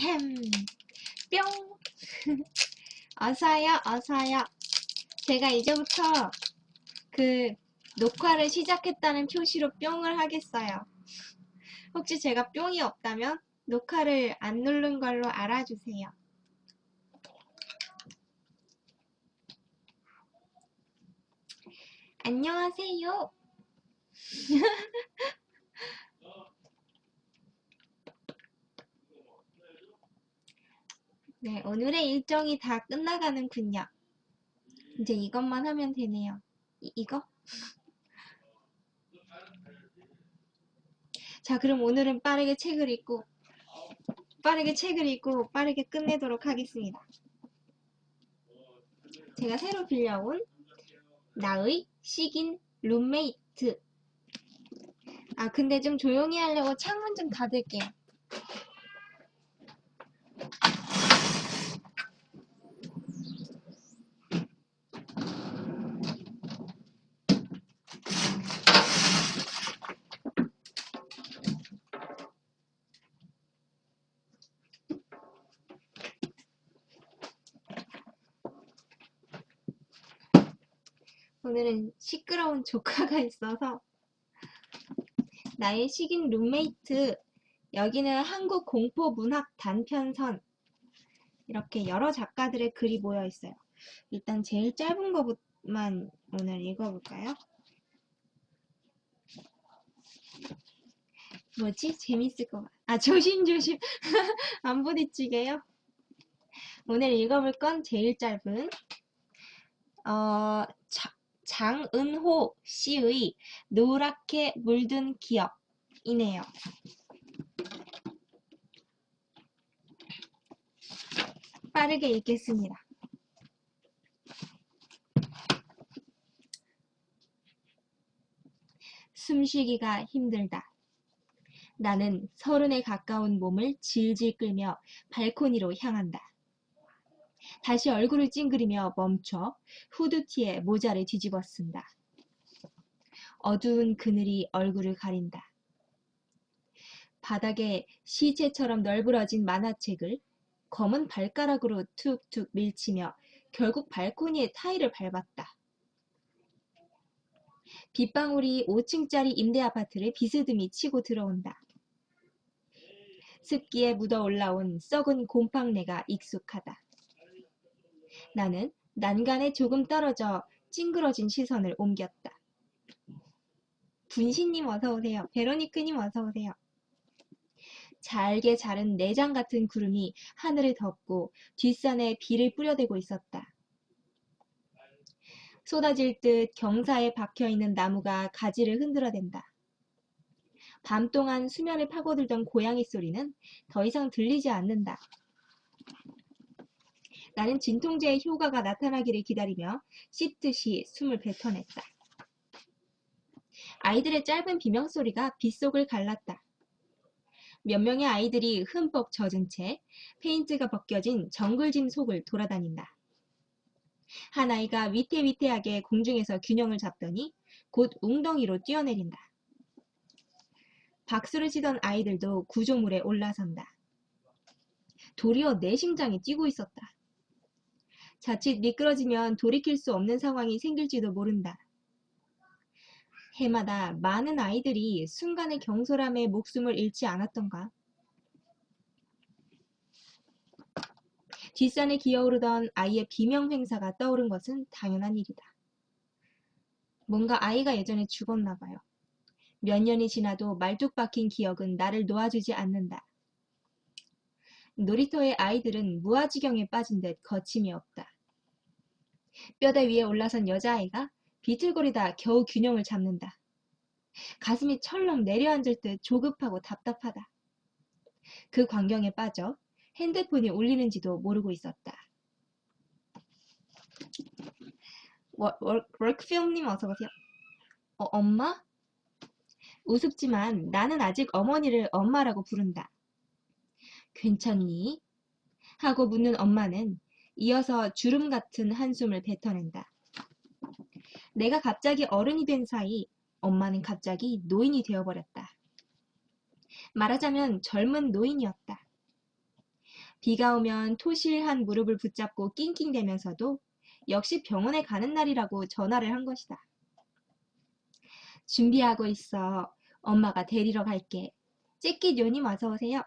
햄, 뿅. 어서요, 어서요. 제가 이제부터 그 녹화를 시작했다는 표시로 뿅을 하겠어요. 혹시 제가 뿅이 없다면 녹화를 안 누른 걸로 알아주세요. 안녕하세요. 네, 오늘의 일정이 다 끝나가는군요. 이제 이것만 하면 되네요. 이거? 자, 그럼 오늘은 빠르게 책을 읽고 빠르게 끝내도록 하겠습니다. 제가 새로 빌려온 나의 식인 룸메이트. 아, 근데 좀 조용히 하려고 창문 좀 닫을게요. 오늘은 시끄러운 조카가 있어서 나의 식인 룸메이트. 여기는 한국 공포 문학 단편선. 이렇게 여러 작가들의 글이 모여 있어요. 일단 제일 짧은 것만 오늘 읽어볼까요? 뭐지? 재밌을 것 같아. 아, 조심조심. 안 부딪히게요. 오늘 읽어볼 건 제일 짧은 장은호 씨의 노랗게 물든 기억이네요. 빠르게 읽겠습니다. 숨쉬기가 힘들다. 나는 30에 가까운 몸을 질질 끌며 발코니로 향한다. 다시 얼굴을 찡그리며 멈춰 후드티에 모자를 뒤집어 쓴다. 어두운 그늘이 얼굴을 가린다. 바닥에 시체처럼 널브러진 만화책을 검은 발가락으로 툭툭 밀치며 결국 발코니의 타일을 밟았다. 빗방울이 5층짜리 임대아파트를 비스듬히 치고 들어온다. 습기에 묻어 올라온 썩은 곰팡내가 익숙하다. 나는 난간에 조금 떨어져 찡그러진 시선을 옮겼다. 분신님 어서오세요. 베로니크님 어서오세요. 잘게 자른 내장 같은 구름이 하늘을 덮고 뒷산에 비를 뿌려대고 있었다. 쏟아질 듯 경사에 박혀있는 나무가 가지를 흔들어댄다. 밤 동안 수면을 파고들던 고양이 소리는 더 이상 들리지 않는다. 나는 진통제의 효과가 나타나기를 기다리며 씹듯이 숨을 뱉어냈다. 아이들의 짧은 비명소리가 빗속을 갈랐다. 몇 명의 아이들이 흠뻑 젖은 채 페인트가 벗겨진 정글짐 속을 돌아다닌다. 한 아이가 위태위태하게 공중에서 균형을 잡더니 곧 웅덩이로 뛰어내린다. 박수를 치던 아이들도 구조물에 올라선다. 도리어 내 심장이 뛰고 있었다. 자칫 미끄러지면 돌이킬 수 없는 상황이 생길지도 모른다. 해마다 많은 아이들이 순간의 경솔함에 목숨을 잃지 않았던가. 뒷산에 기어오르던 아이의 비명 행사가 떠오른 것은 당연한 일이다. 뭔가 아이가 예전에 죽었나 봐요. 몇 년이 지나도 말뚝 박힌 기억은 나를 놓아주지 않는다. 놀이터의 아이들은 무아지경에 빠진 듯 거침이 없다. 뼈대 위에 올라선 여자아이가 비틀거리다 겨우 균형을 잡는다. 가슴이 철렁 내려앉을 듯 조급하고 답답하다. 그 광경에 빠져 핸드폰이 울리는지도 모르고 있었다. 워크필름님 어서오세요. 엄마? 우습지만 나는 아직 어머니를 엄마라고 부른다. 괜찮니? 하고 묻는 엄마는 이어서 주름 같은 한숨을 뱉어낸다. 내가 갑자기 어른이 된 사이 엄마는 갑자기 노인이 되어버렸다. 말하자면 젊은 노인이었다. 비가 오면 토실한 무릎을 붙잡고 낑낑대면서도 역시 병원에 가는 날이라고 전화를 한 것이다. 준비하고 있어. 엄마가 데리러 갈게. 째끼 누님 어서 오세요.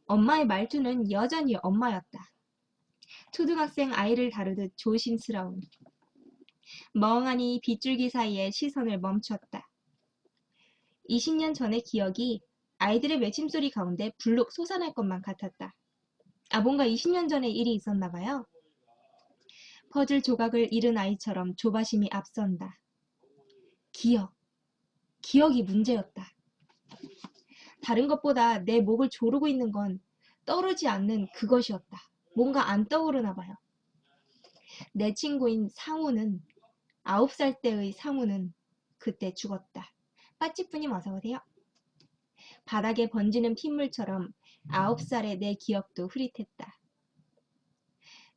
엄마의 말투는 여전히 엄마였다. 초등학생 아이를 다루듯 조심스러운. 멍하니 빗줄기 사이에 시선을 멈췄다. 20년 전의 기억이 아이들의 외침소리 가운데 불룩 솟아날 것만 같았다. 뭔가 20년 전에 일이 있었나 봐요. 퍼즐 조각을 잃은 아이처럼 조바심이 앞선다. 기억이 문제였다. 다른 것보다 내 목을 조르고 있는 건 떠오르지 않는 그것이었다. 뭔가 안 떠오르나 봐요. 내 친구인 상우는 9살 때의 상우는 그때 죽었다. 빠찌뿌님 어서 오세요. 바닥에 번지는 핏물처럼 9살의 내 기억도 흐릿했다.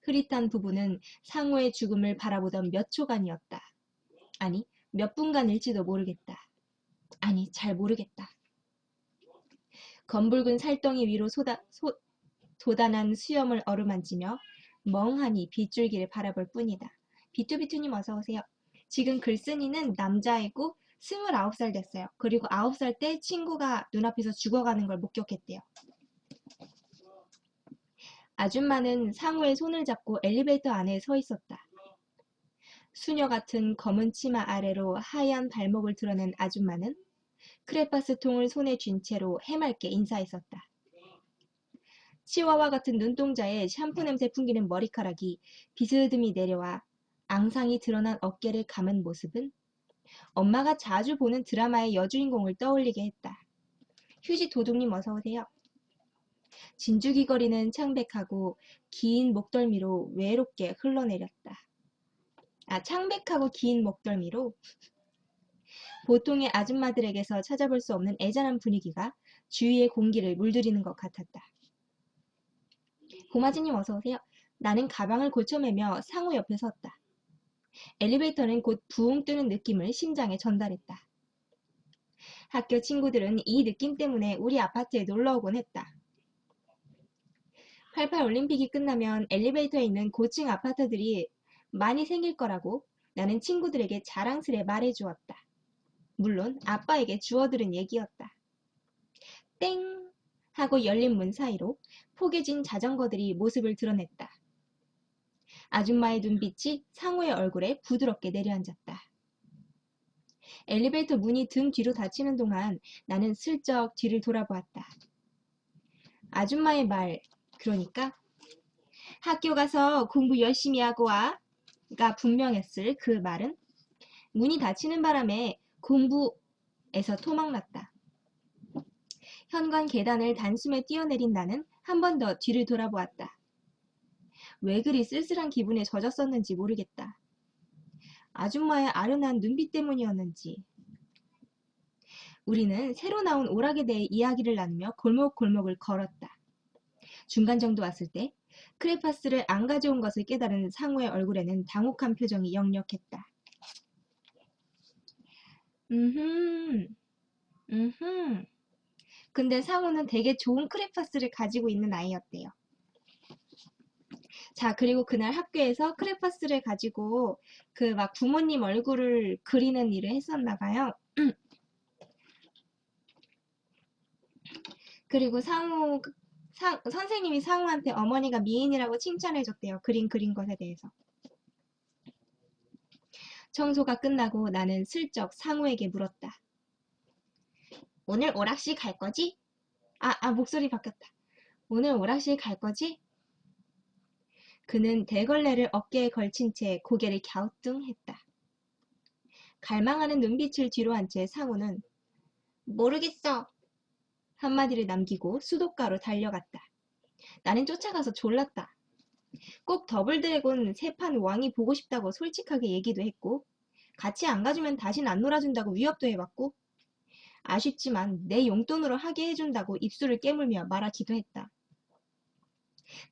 흐릿한 부부는 상우의 죽음을 바라보던 몇 초간이었다. 아니, 몇 분간일지도 모르겠다. 아니, 잘 모르겠다. 검붉은 살덩이 위로 돋아난 수염을 어루만지며 멍하니 빗줄기를 바라볼 뿐이다. 비투비투님 어서 오세요. 지금 글쓴이는 남자이고 29살 됐어요. 그리고 9살 때 친구가 눈앞에서 죽어가는 걸 목격했대요. 아줌마는 상우의 손을 잡고 엘리베이터 안에 서 있었다. 수녀 같은 검은 치마 아래로 하얀 발목을 드러낸 아줌마는 크레파스 통을 손에 쥔 채로 해맑게 인사했었다. 치와와 같은 눈동자에 샴푸 냄새 풍기는 머리카락이 비스듬히 내려와 앙상이 드러난 어깨를 감은 모습은 엄마가 자주 보는 드라마의 여주인공을 떠올리게 했다. 휴지 도둑님 어서 오세요. 진주귀걸이는 창백하고 긴 목덜미로 외롭게 흘러내렸다. 창백하고 긴 목덜미로 보통의 아줌마들에게서 찾아볼 수 없는 애잔한 분위기가 주위의 공기를 물들이는 것 같았다. 고마지님 어서 오세요. 나는 가방을 고쳐매며 상우 옆에 섰다. 엘리베이터는 곧 부웅 뜨는 느낌을 심장에 전달했다. 학교 친구들은 이 느낌 때문에 우리 아파트에 놀러오곤 했다. 88 올림픽이 끝나면 엘리베이터에 있는 고층 아파트들이 많이 생길 거라고 나는 친구들에게 자랑스레 말해주었다. 물론 아빠에게 주워들은 얘기였다. 땡! 하고 열린 문 사이로 포개진 자전거들이 모습을 드러냈다. 아줌마의 눈빛이 상우의 얼굴에 부드럽게 내려앉았다. 엘리베이터 문이 등 뒤로 닫히는 동안 나는 슬쩍 뒤를 돌아보았다. 아줌마의 말, 그러니까 학교 가서 공부 열심히 하고 와가 분명했을 그 말은 문이 닫히는 바람에 공부에서 토막났다. 현관 계단을 단숨에 뛰어내린 나는 한 번 더 뒤를 돌아보았다. 왜 그리 쓸쓸한 기분에 젖었었는지 모르겠다. 아줌마의 아련한 눈빛 때문이었는지. 우리는 새로 나온 오락에 대해 이야기를 나누며 골목골목을 걸었다. 중간 정도 왔을 때 크레파스를 안 가져온 것을 깨달은 상우의 얼굴에는 당혹한 표정이 역력했다. 근데 상우는 되게 좋은 크레파스를 가지고 있는 아이였대요. 자, 그리고 그날 학교에서 크레파스를 가지고 그 막 부모님 얼굴을 그리는 일을 했었나 봐요. 그리고 선생님이 상우한테 어머니가 미인이라고 칭찬해줬대요. 그린 것에 대해서. 청소가 끝나고 나는 슬쩍 상우에게 물었다. 오늘 오락실 갈 거지? 목소리 바뀌었다. 오늘 오락실 갈 거지? 그는 대걸레를 어깨에 걸친 채 고개를 갸우뚱했다. 갈망하는 눈빛을 뒤로 한 채 상우는 모르겠어 한마디를 남기고 수도가로 달려갔다. 나는 쫓아가서 졸랐다. 꼭 더블드래곤 세판 왕이 보고 싶다고 솔직하게 얘기도 했고 같이 안 가주면 다신 안 놀아준다고 위협도 해봤고 아쉽지만 내 용돈으로 하게 해준다고 입술을 깨물며 말하기도 했다.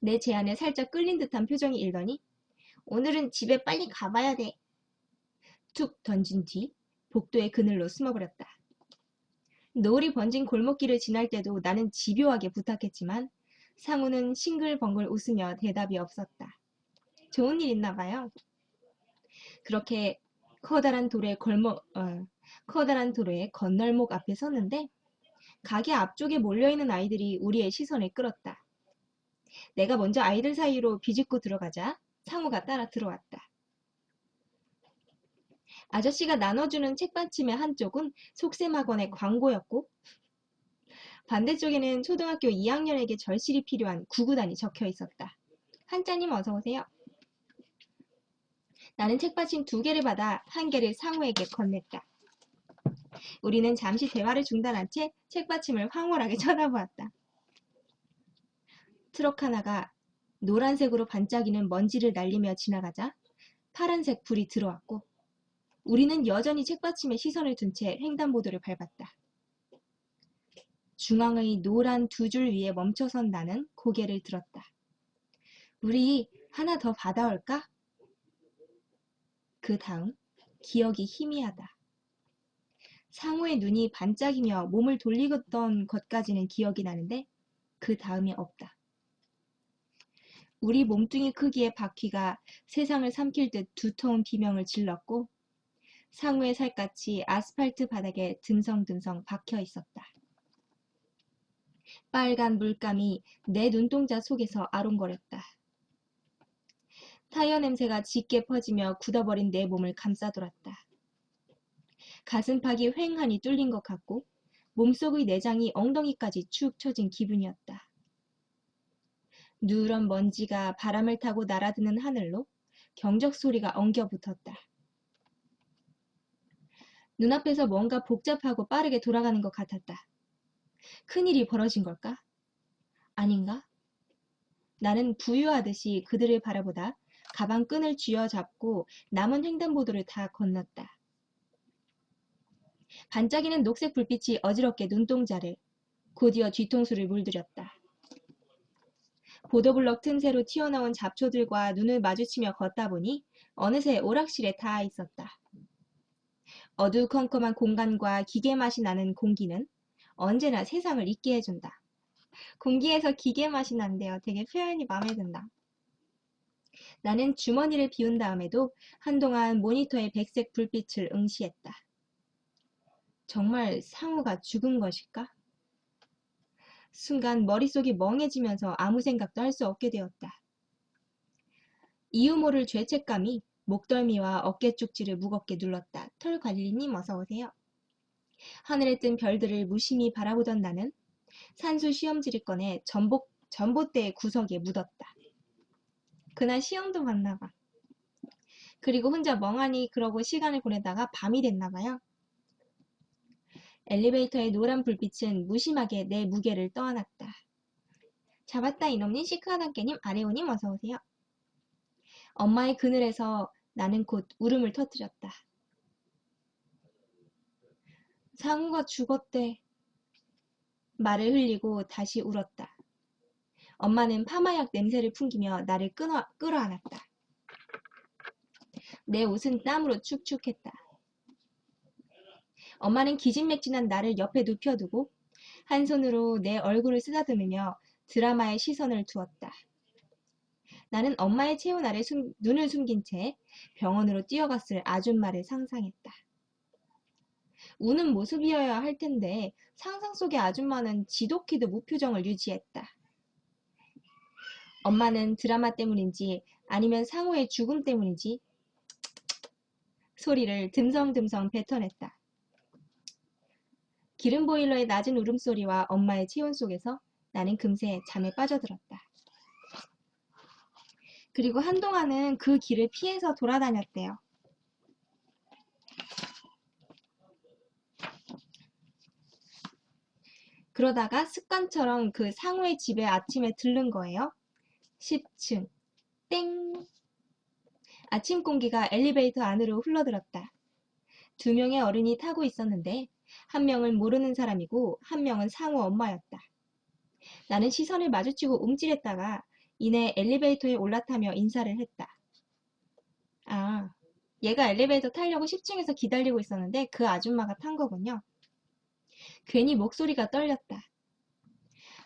내 제안에 살짝 끌린 듯한 표정이 일더니 오늘은 집에 빨리 가봐야 돼. 툭 던진 뒤 복도의 그늘로 숨어버렸다. 노을이 번진 골목길을 지날 때도 나는 집요하게 부탁했지만 상우는 싱글벙글 웃으며 대답이 없었다. 좋은 일 있나 봐요. 그렇게 커다란 도로의 건널목 앞에 섰는데 가게 앞쪽에 몰려있는 아이들이 우리의 시선을 끌었다. 내가 먼저 아이들 사이로 비집고 들어가자 상우가 따라 들어왔다. 아저씨가 나눠주는 책받침의 한쪽은 속셈학원의 광고였고 반대쪽에는 초등학교 2학년에게 절실히 필요한 구구단이 적혀 있었다. 한자님 어서 오세요. 나는 책받침 2개를 받아 1개를 상우에게 건넸다. 우리는 잠시 대화를 중단한 채 책받침을 황홀하게 쳐다보았다. 트럭 하나가 노란색으로 반짝이는 먼지를 날리며 지나가자 파란색 불이 들어왔고 우리는 여전히 책받침에 시선을 둔 채 횡단보도를 밟았다. 중앙의 노란 2줄 위에 멈춰선 나는 고개를 들었다. 우리 하나 더 받아올까? 그 다음 기억이 희미하다. 상우의 눈이 반짝이며 몸을 돌리던 것까지는 기억이 나는데 그 다음이 없다. 우리 몸뚱이 크기의 바퀴가 세상을 삼킬 듯 두터운 비명을 질렀고 상우의 살갗이 아스팔트 바닥에 듬성듬성 박혀 있었다. 빨간 물감이 내 눈동자 속에서 아롱거렸다. 타이어 냄새가 짙게 퍼지며 굳어버린 내 몸을 감싸돌았다. 가슴팍이 휑하니 뚫린 것 같고 몸속의 내장이 엉덩이까지 축 처진 기분이었다. 누런 먼지가 바람을 타고 날아드는 하늘로 경적 소리가 엉겨붙었다. 눈앞에서 뭔가 복잡하고 빠르게 돌아가는 것 같았다. 큰일이 벌어진 걸까? 아닌가? 나는 부유하듯이 그들을 바라보다 가방 끈을 쥐어잡고 남은 횡단보도를 다 건넜다. 반짝이는 녹색 불빛이 어지럽게 눈동자를, 곧이어 뒤통수를 물들였다. 보도블럭 틈새로 튀어나온 잡초들과 눈을 마주치며 걷다 보니 어느새 오락실에 닿아 있었다. 어두컴컴한 공간과 기계 맛이 나는 공기는 언제나 세상을 잊게 해준다. 공기에서 기계 맛이 난대요. 되게 표현이 마음에 든다. 나는 주머니를 비운 다음에도 한동안 모니터의 백색 불빛을 응시했다. 정말 상우가 죽은 것일까? 순간 머릿속이 멍해지면서 아무 생각도 할 수 없게 되었다. 이유 모를 죄책감이 목덜미와 어깨 쪽지를 무겁게 눌렀다. 털관리님 어서 오세요. 하늘에 뜬 별들을 무심히 바라보던 나는 산수 시험지를 꺼내 전봇대의 구석에 묻었다. 그날 시험도 봤나 봐. 그리고 혼자 멍하니 그러고 시간을 보내다가 밤이 됐나 봐요. 엘리베이터의 노란 불빛은 무심하게 내 무게를 떠안았다. 잡았다 이놈님, 시크하단께님, 아레오님 어서 오세요. 엄마의 그늘에서 나는 곧 울음을 터뜨렸다. 상우가 죽었대. 말을 흘리고 다시 울었다. 엄마는 파마약 냄새를 풍기며 나를 끌어안았다. 내 옷은 땀으로 축축했다. 엄마는 기진맥진한 나를 옆에 눕혀두고 한 손으로 내 얼굴을 쓰다듬으며 드라마에 시선을 두었다. 나는 엄마의 체온 아래 눈을 숨긴 채 병원으로 뛰어갔을 아줌마를 상상했다. 우는 모습이어야 할 텐데 상상 속의 아줌마는 지독히도 무표정을 유지했다. 엄마는 드라마 때문인지 아니면 상우의 죽음 때문인지 소리를 듬성듬성 뱉어냈다. 기름 보일러의 낮은 울음소리와 엄마의 체온 속에서 나는 금세 잠에 빠져들었다. 그리고 한동안은 그 길을 피해서 돌아다녔대요. 그러다가 습관처럼 그 상우의 집에 아침에 들른 거예요. 10층. 땡. 아침 공기가 엘리베이터 안으로 흘러들었다. 2명의 어른이 타고 있었는데 한 명은 모르는 사람이고 한 명은 상우 엄마였다. 나는 시선을 마주치고 움찔했다가 이내 엘리베이터에 올라타며 인사를 했다. 아, 얘가 엘리베이터 타려고 10층에서 기다리고 있었는데 그 아줌마가 탄 거군요. 괜히 목소리가 떨렸다.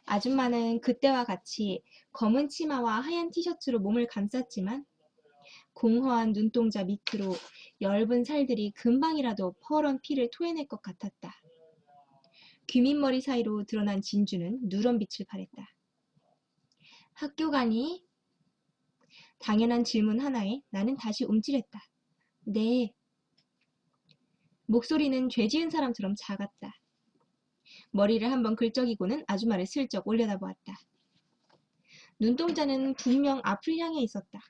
아줌마는 그때와 같이 검은 치마와 하얀 티셔츠로 몸을 감쌌지만 공허한 눈동자 밑으로 엷은 살들이 금방이라도 퍼런 피를 토해낼 것 같았다. 귀밑머리 사이로 드러난 진주는 누런 빛을 발했다. 학교 가니? 당연한 질문 하나에 나는 다시 움찔했다. 네. 목소리는 죄 지은 사람처럼 작았다. 머리를 한번 긁적이고는 아줌마를 슬쩍 올려다보았다. 눈동자는 분명 앞을 향해 있었다.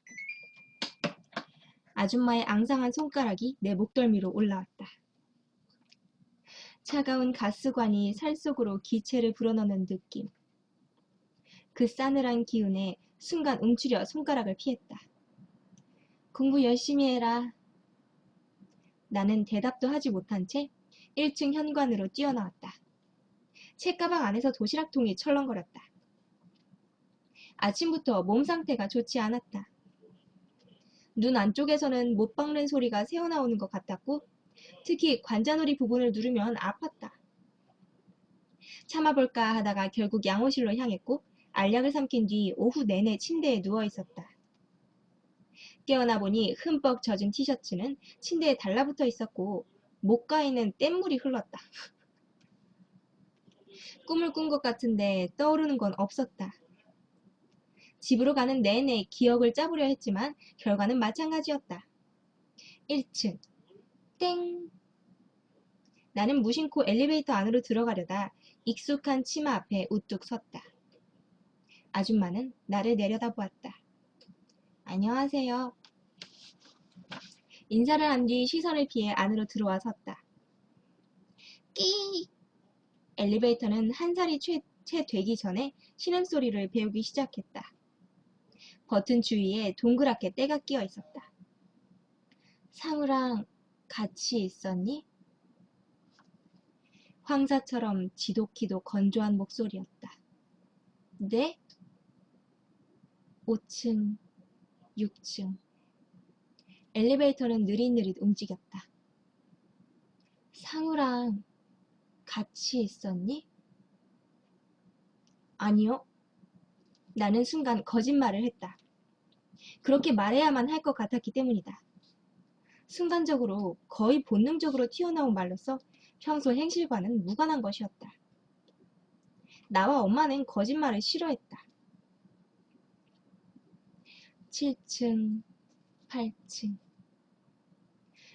아줌마의 앙상한 손가락이 내 목덜미로 올라왔다. 차가운 가스관이 살 속으로 기체를 불어넣는 느낌. 그 싸늘한 기운에 순간 움츠려 손가락을 피했다. 공부 열심히 해라. 나는 대답도 하지 못한 채 1층 현관으로 뛰어나왔다. 책가방 안에서 도시락통이 철렁거렸다. 아침부터 몸 상태가 좋지 않았다. 눈 안쪽에서는 못 박는 소리가 새어나오는 것 같았고 특히 관자놀이 부분을 누르면 아팠다. 참아볼까 하다가 결국 양호실로 향했고 알약을 삼킨 뒤 오후 내내 침대에 누워있었다. 깨어나 보니 흠뻑 젖은 티셔츠는 침대에 달라붙어 있었고 목가에는 뗏물이 흘렀다. 꿈을 꾼 것 같은데 떠오르는 건 없었다. 집으로 가는 내내 기억을 짜보려 했지만 결과는 마찬가지였다. 1층. 땡. 나는 무심코 엘리베이터 안으로 들어가려다 익숙한 치마 앞에 우뚝 섰다. 아줌마는 나를 내려다보았다. 안녕하세요. 인사를 한 뒤 시선을 피해 안으로 들어와 섰다. 끼! 엘리베이터는 한 살이 채 되기 전에 신음소리를 배우기 시작했다. 버튼 주위에 동그랗게 때가 끼어 있었다. 상우랑 같이 있었니? 황사처럼 지독히도 건조한 목소리였다. 네? 5층, 6층. 엘리베이터는 느릿느릿 움직였다. 상우랑 같이 있었니? 아니요. 나는 순간 거짓말을 했다. 그렇게 말해야만 할 것 같았기 때문이다. 순간적으로 거의 본능적으로 튀어나온 말로써 평소 행실과는 무관한 것이었다. 나와 엄마는 거짓말을 싫어했다. 7층, 8층.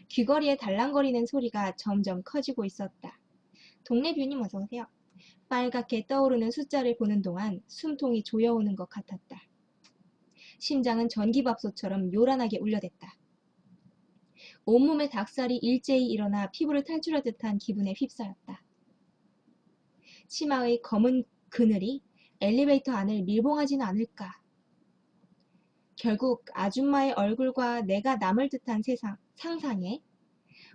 귀걸이에 달랑거리는 소리가 점점 커지고 있었다. 동네 뷰님 어서오세요. 빨갛게 떠오르는 숫자를 보는 동안 숨통이 조여오는 것 같았다. 심장은 전기밥솥처럼 요란하게 울려댔다. 온몸의 닭살이 일제히 일어나 피부를 탈출할 듯한 기분에 휩싸였다. 치마의 검은 그늘이 엘리베이터 안을 밀봉하지는 않을까. 결국 아줌마의 얼굴과 내가 남을 듯한 상상에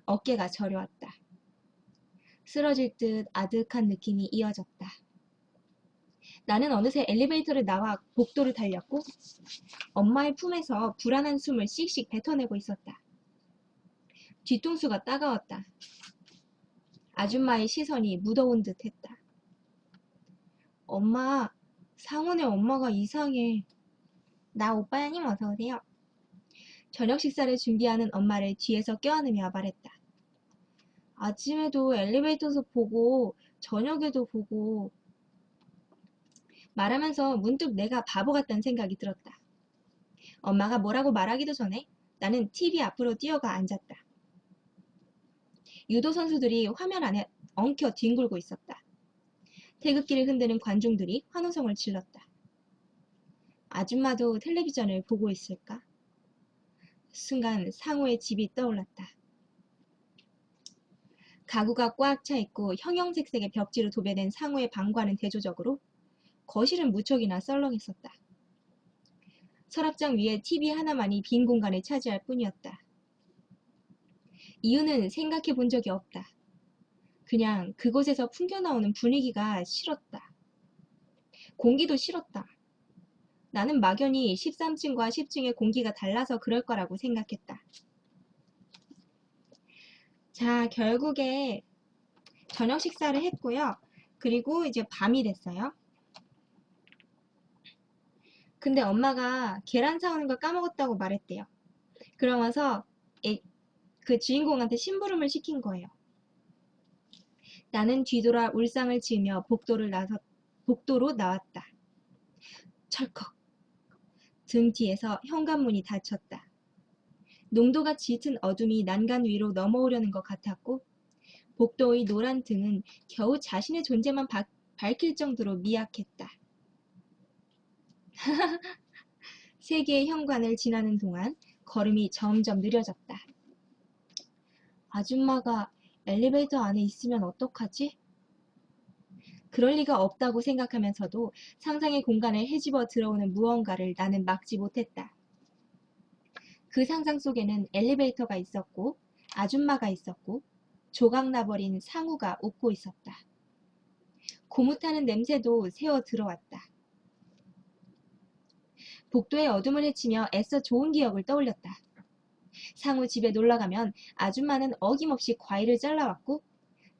어깨가 저려왔다. 쓰러질 듯 아득한 느낌이 이어졌다. 나는 어느새 엘리베이터를 나와 복도를 달렸고 엄마의 품에서 불안한 숨을 씩씩 뱉어내고 있었다. 뒤통수가 따가웠다. 아줌마의 시선이 무더운 듯 했다. 엄마, 상훈의 엄마가 이상해. 나 오빠야님 어서오세요. 저녁 식사를 준비하는 엄마를 뒤에서 껴안으며 말했다. 아침에도 엘리베이터에서 보고 저녁에도 보고 말하면서 문득 내가 바보 같다는 생각이 들었다. 엄마가 뭐라고 말하기도 전에 나는 TV 앞으로 뛰어가 앉았다. 유도 선수들이 화면 안에 엉켜 뒹굴고 있었다. 태극기를 흔드는 관중들이 환호성을 질렀다. 아줌마도 텔레비전을 보고 있을까? 순간 상호의 집이 떠올랐다. 가구가 꽉 차 있고 형형색색의 벽지로 도배된 상호의 방과는 대조적으로 거실은 무척이나 썰렁했었다. 서랍장 위에 TV 하나만이 빈 공간을 차지할 뿐이었다. 이유는 생각해 본 적이 없다. 그냥 그곳에서 풍겨나오는 분위기가 싫었다. 공기도 싫었다. 나는 막연히 13층과 10층의 공기가 달라서 그럴 거라고 생각했다. 자, 결국에 저녁 식사를 했고요. 그리고 이제 밤이 됐어요. 근데 엄마가 계란 사오는 걸 까먹었다고 말했대요. 그러면서 그 주인공한테 심부름을 시킨 거예요. 나는 뒤돌아 울상을 지으며 복도로 나왔다. 철컥. 등 뒤에서 현관문이 닫혔다. 농도가 짙은 어둠이 난간 위로 넘어오려는 것 같았고 복도의 노란 등은 겨우 자신의 존재만 밝힐 정도로 미약했다. 세 개의 현관을 지나는 동안 걸음이 점점 느려졌다. 아줌마가 엘리베이터 안에 있으면 어떡하지? 그럴 리가 없다고 생각하면서도 상상의 공간에 헤집어 들어오는 무언가를 나는 막지 못했다. 그 상상 속에는 엘리베이터가 있었고 아줌마가 있었고 조각나버린 상우가 웃고 있었다. 고무타는 냄새도 새어 들어왔다. 복도의 어둠을 헤치며 애써 좋은 기억을 떠올렸다. 상우 집에 놀러가면 아줌마는 어김없이 과일을 잘라왔고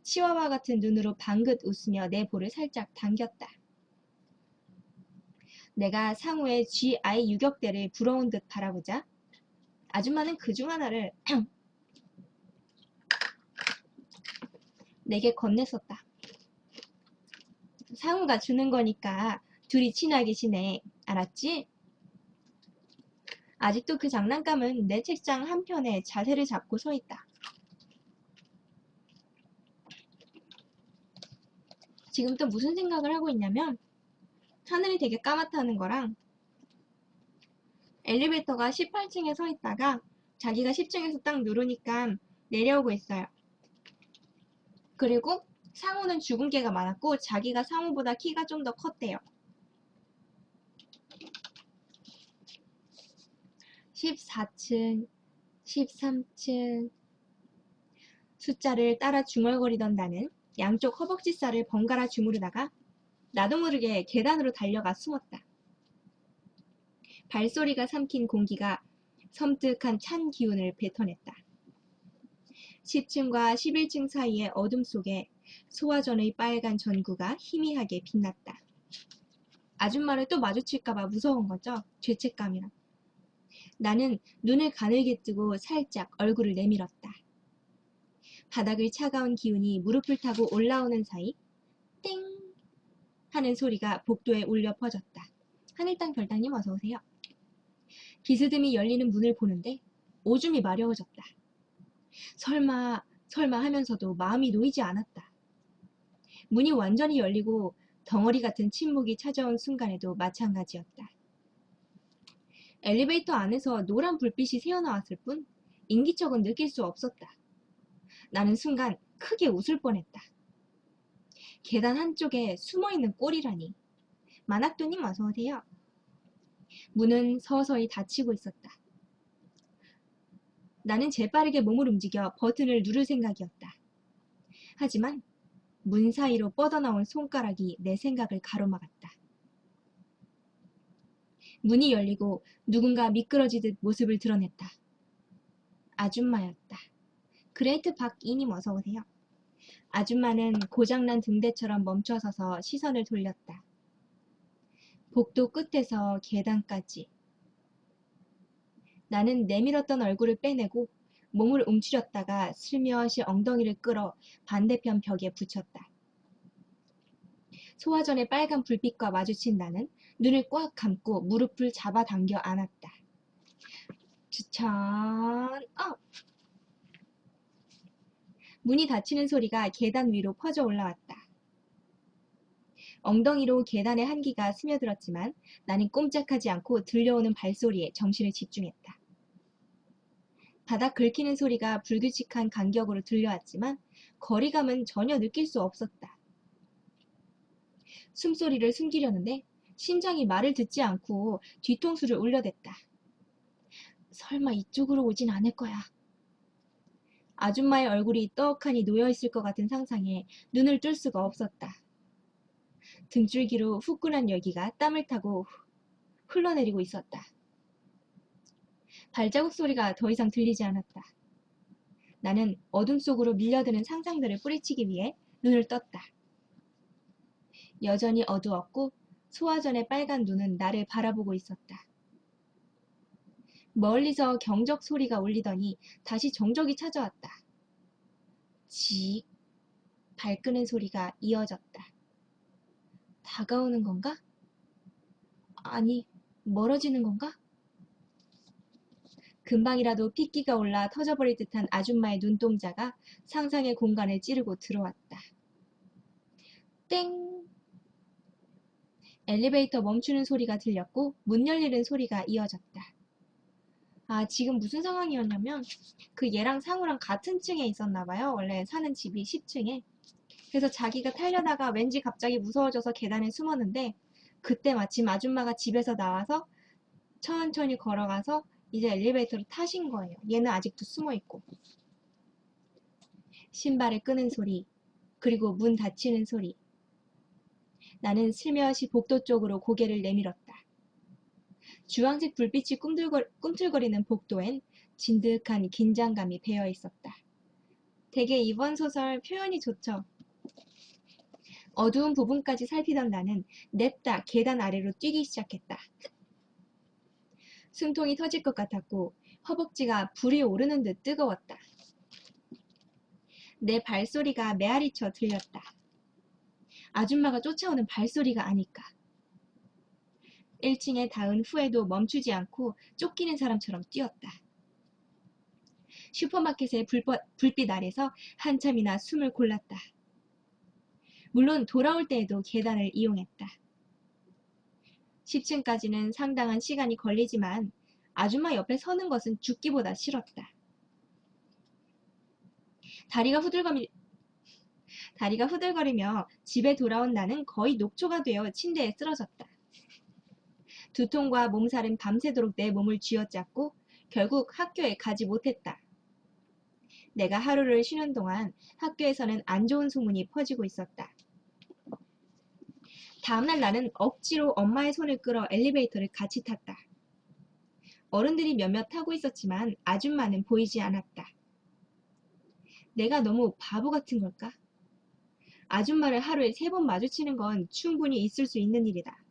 치와와 같은 눈으로 방긋 웃으며 내 볼을 살짝 당겼다. 내가 상우의 GI 유격대를 부러운 듯 바라보자 아줌마는 그중 하나를 내게 건넸었다. 상우가 주는 거니까 둘이 친하게 지내. 알았지? 아직도 그 장난감은 내 책장 한편에 자세를 잡고 서 있다. 지금 또 무슨 생각을 하고 있냐면 하늘이 되게 까맣다는 거랑 엘리베이터가 18층에 서 있다가 자기가 10층에서 딱 누르니까 내려오고 있어요. 그리고 상우는 죽은 개가 많았고 자기가 상우보다 키가 좀 더 컸대요. 14층, 13층 숫자를 따라 중얼거리던 나는 양쪽 허벅지살을 번갈아 주무르다가 나도 모르게 계단으로 달려가 숨었다. 발소리가 삼킨 공기가 섬뜩한 찬 기운을 뱉어냈다. 10층과 11층 사이의 어둠 속에 소화전의 빨간 전구가 희미하게 빛났다. 아줌마를 또 마주칠까봐 무서운 거죠. 죄책감이랑. 나는 눈을 가늘게 뜨고 살짝 얼굴을 내밀었다. 바닥의 차가운 기운이 무릎을 타고 올라오는 사이 땡 하는 소리가 복도에 울려 퍼졌다. 하늘땅 별땅님 어서오세요. 비스듬히 열리는 문을 보는데 오줌이 마려워졌다. 설마 하면서도 마음이 놓이지 않았다. 문이 완전히 열리고 덩어리 같은 침묵이 찾아온 순간에도 마찬가지였다. 엘리베이터 안에서 노란 불빛이 새어나왔을 뿐 인기척은 느낄 수 없었다. 나는 순간 크게 웃을 뻔했다. 계단 한쪽에 숨어있는 꼴이라니. 만학도님 어서오세요. 문은 서서히 닫히고 있었다. 나는 재빠르게 몸을 움직여 버튼을 누를 생각이었다. 하지만 문 사이로 뻗어나온 손가락이 내 생각을 가로막았다. 문이 열리고 누군가 미끄러지듯 모습을 드러냈다. 아줌마였다. 그레이트 박이님 어서오세요. 아줌마는 고장난 등대처럼 멈춰서서 시선을 돌렸다. 복도 끝에서 계단까지. 나는 내밀었던 얼굴을 빼내고 몸을 움츠렸다가 슬며시 엉덩이를 끌어 반대편 벽에 붙였다. 소화전의 빨간 불빛과 마주친 나는 눈을 꽉 감고 무릎을 잡아당겨 안았다. 추천 문이 닫히는 소리가 계단 위로 퍼져 올라왔다. 엉덩이로 계단의 한기가 스며들었지만 나는 꼼짝하지 않고 들려오는 발소리에 정신을 집중했다. 바닥 긁히는 소리가 불규칙한 간격으로 들려왔지만 거리감은 전혀 느낄 수 없었다. 숨소리를 숨기려는데 심장이 말을 듣지 않고 뒤통수를 울려댔다. 설마 이쪽으로 오진 않을 거야. 아줌마의 얼굴이 떡하니 놓여있을 것 같은 상상에 눈을 뜰 수가 없었다. 등줄기로 후끈한 열기가 땀을 타고 흘러내리고 있었다. 발자국 소리가 더 이상 들리지 않았다. 나는 어둠 속으로 밀려드는 상상들을 뿌리치기 위해 눈을 떴다. 여전히 어두웠고 소화전의 빨간 눈은 나를 바라보고 있었다. 멀리서 경적 소리가 울리더니 다시 정적이 찾아왔다. 직, 발 끄는 소리가 이어졌다. 다가오는 건가? 아니, 멀어지는 건가? 금방이라도 핏기가 올라 터져버릴 듯한 아줌마의 눈동자가 상상의 공간을 찌르고 들어왔다. 땡! 엘리베이터 멈추는 소리가 들렸고 문 열리는 소리가 이어졌다. 아, 지금 무슨 상황이었냐면 그 얘랑 상우랑 같은 층에 있었나 봐요. 원래 사는 집이 10층에. 그래서 자기가 타려다가 왠지 갑자기 무서워져서 계단에 숨었는데 그때 마침 아줌마가 집에서 나와서 천천히 걸어가서 이제 엘리베이터를 타신 거예요. 얘는 아직도 숨어있고. 신발을 끄는 소리, 그리고 문 닫히는 소리. 나는 슬며시 복도 쪽으로 고개를 내밀었다. 주황색 불빛이 꿈틀거리는 복도엔 진득한 긴장감이 배어 있었다. 되게 이번 소설 표현이 좋죠. 어두운 부분까지 살피던 나는 냅다 계단 아래로 뛰기 시작했다. 숨통이 터질 것 같았고 허벅지가 불이 오르는 듯 뜨거웠다. 내 발소리가 메아리쳐 들렸다. 아줌마가 쫓아오는 발소리가 아닐까. 1층에 닿은 후에도 멈추지 않고 쫓기는 사람처럼 뛰었다. 슈퍼마켓의 불빛 아래서 한참이나 숨을 골랐다. 물론 돌아올 때에도 계단을 이용했다. 10층까지는 상당한 시간이 걸리지만 아줌마 옆에 서는 것은 죽기보다 싫었다. 다리가 후들거리며 집에 돌아온 나는 거의 녹초가 되어 침대에 쓰러졌다. 두통과 몸살은 밤새도록 내 몸을 쥐어짰고 결국 학교에 가지 못했다. 내가 하루를 쉬는 동안 학교에서는 안 좋은 소문이 퍼지고 있었다. 다음날 나는 억지로 엄마의 손을 끌어 엘리베이터를 같이 탔다. 어른들이 몇몇 타고 있었지만 아줌마는 보이지 않았다. 내가 너무 바보 같은 걸까? 아줌마를 하루에 3번 마주치는 건 충분히 있을 수 있는 일이다.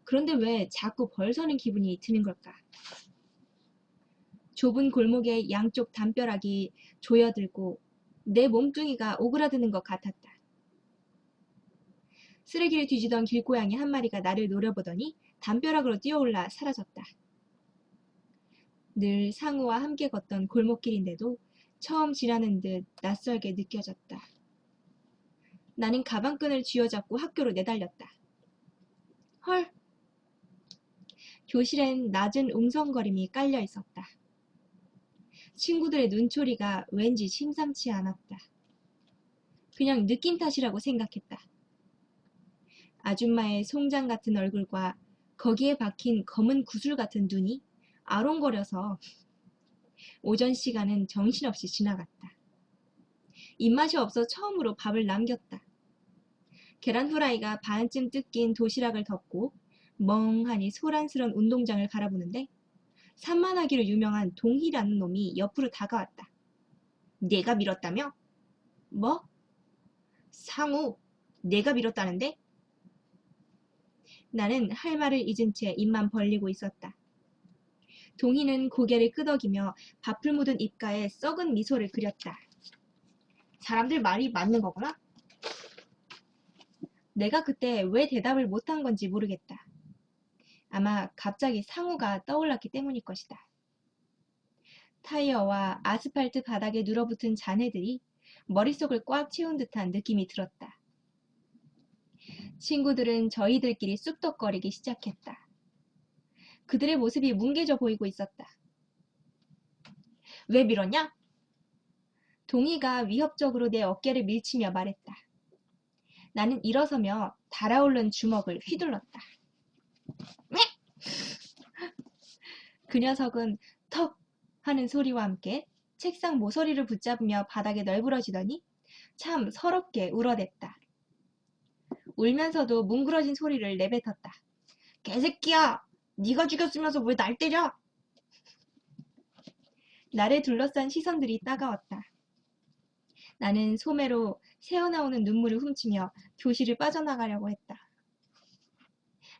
그런데 왜 자꾸 벌 서는 기분이 드는 걸까? 좁은 골목의 양쪽 담벼락이 조여들고 내 몸뚱이가 오그라드는 것 같았다. 쓰레기를 뒤지던 길고양이 한 마리가 나를 노려보더니 담벼락으로 뛰어올라 사라졌다. 늘 상우와 함께 걷던 골목길인데도 처음 지나는 듯 낯설게 느껴졌다. 나는 가방끈을 쥐어잡고 학교로 내달렸다. 헐! 교실엔 낮은 웅성거림이 깔려 있었다. 친구들의 눈초리가 왠지 심상치 않았다. 그냥 느낌 탓이라고 생각했다. 아줌마의 송장 같은 얼굴과 거기에 박힌 검은 구슬 같은 눈이 아롱거려서 오전 시간은 정신없이 지나갔다. 입맛이 없어 처음으로 밥을 남겼다. 계란 후라이가 반쯤 뜯긴 도시락을 덮고 멍하니 소란스런 운동장을 바라보는데 산만하기로 유명한 동희라는 놈이 옆으로 다가왔다. 내가 밀었다며? 뭐? 상우, 내가 밀었다는데? 나는 할 말을 잊은 채 입만 벌리고 있었다. 동희는 고개를 끄덕이며 밥풀 묻은 입가에 썩은 미소를 그렸다. 사람들 말이 맞는 거구나? 내가 그때 왜 대답을 못한 건지 모르겠다. 아마 갑자기 상우가 떠올랐기 때문일 것이다. 타이어와 아스팔트 바닥에 눌어붙은 잔해들이 머릿속을 꽉 채운 듯한 느낌이 들었다. 친구들은 저희들끼리 쑥덕거리기 시작했다. 그들의 모습이 뭉개져 보이고 있었다. 왜 밀었냐? 동희가 위협적으로 내 어깨를 밀치며 말했다. 나는 일어서며 달아오른 주먹을 휘둘렀다. 그 녀석은 턱 하는 소리와 함께 책상 모서리를 붙잡으며 바닥에 널브러지더니 참 서럽게 울어댔다. 울면서도 뭉그러진 소리를 내뱉었다. 개새끼야! 네가 죽였으면서 왜 날 때려? 나를 둘러싼 시선들이 따가웠다. 나는 소매로 새어나오는 눈물을 훔치며 교실을 빠져나가려고 했다.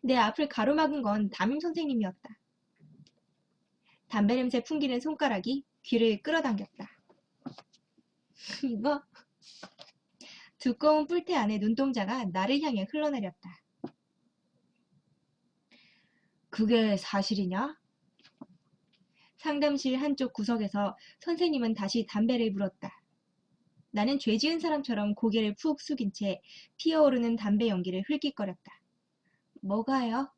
내 앞을 가로막은 건 담임 선생님이었다. 담배 냄새 풍기는 손가락이 귀를 끌어당겼다. 이거 두꺼운 뿔테 안에 눈동자가 나를 향해 흘러내렸다. 그게 사실이냐? 상담실 한쪽 구석에서 선생님은 다시 담배를 불었다. 나는 죄 지은 사람처럼 고개를 푹 숙인 채 피어오르는 담배 연기를 흘깃거렸다. 뭐가요?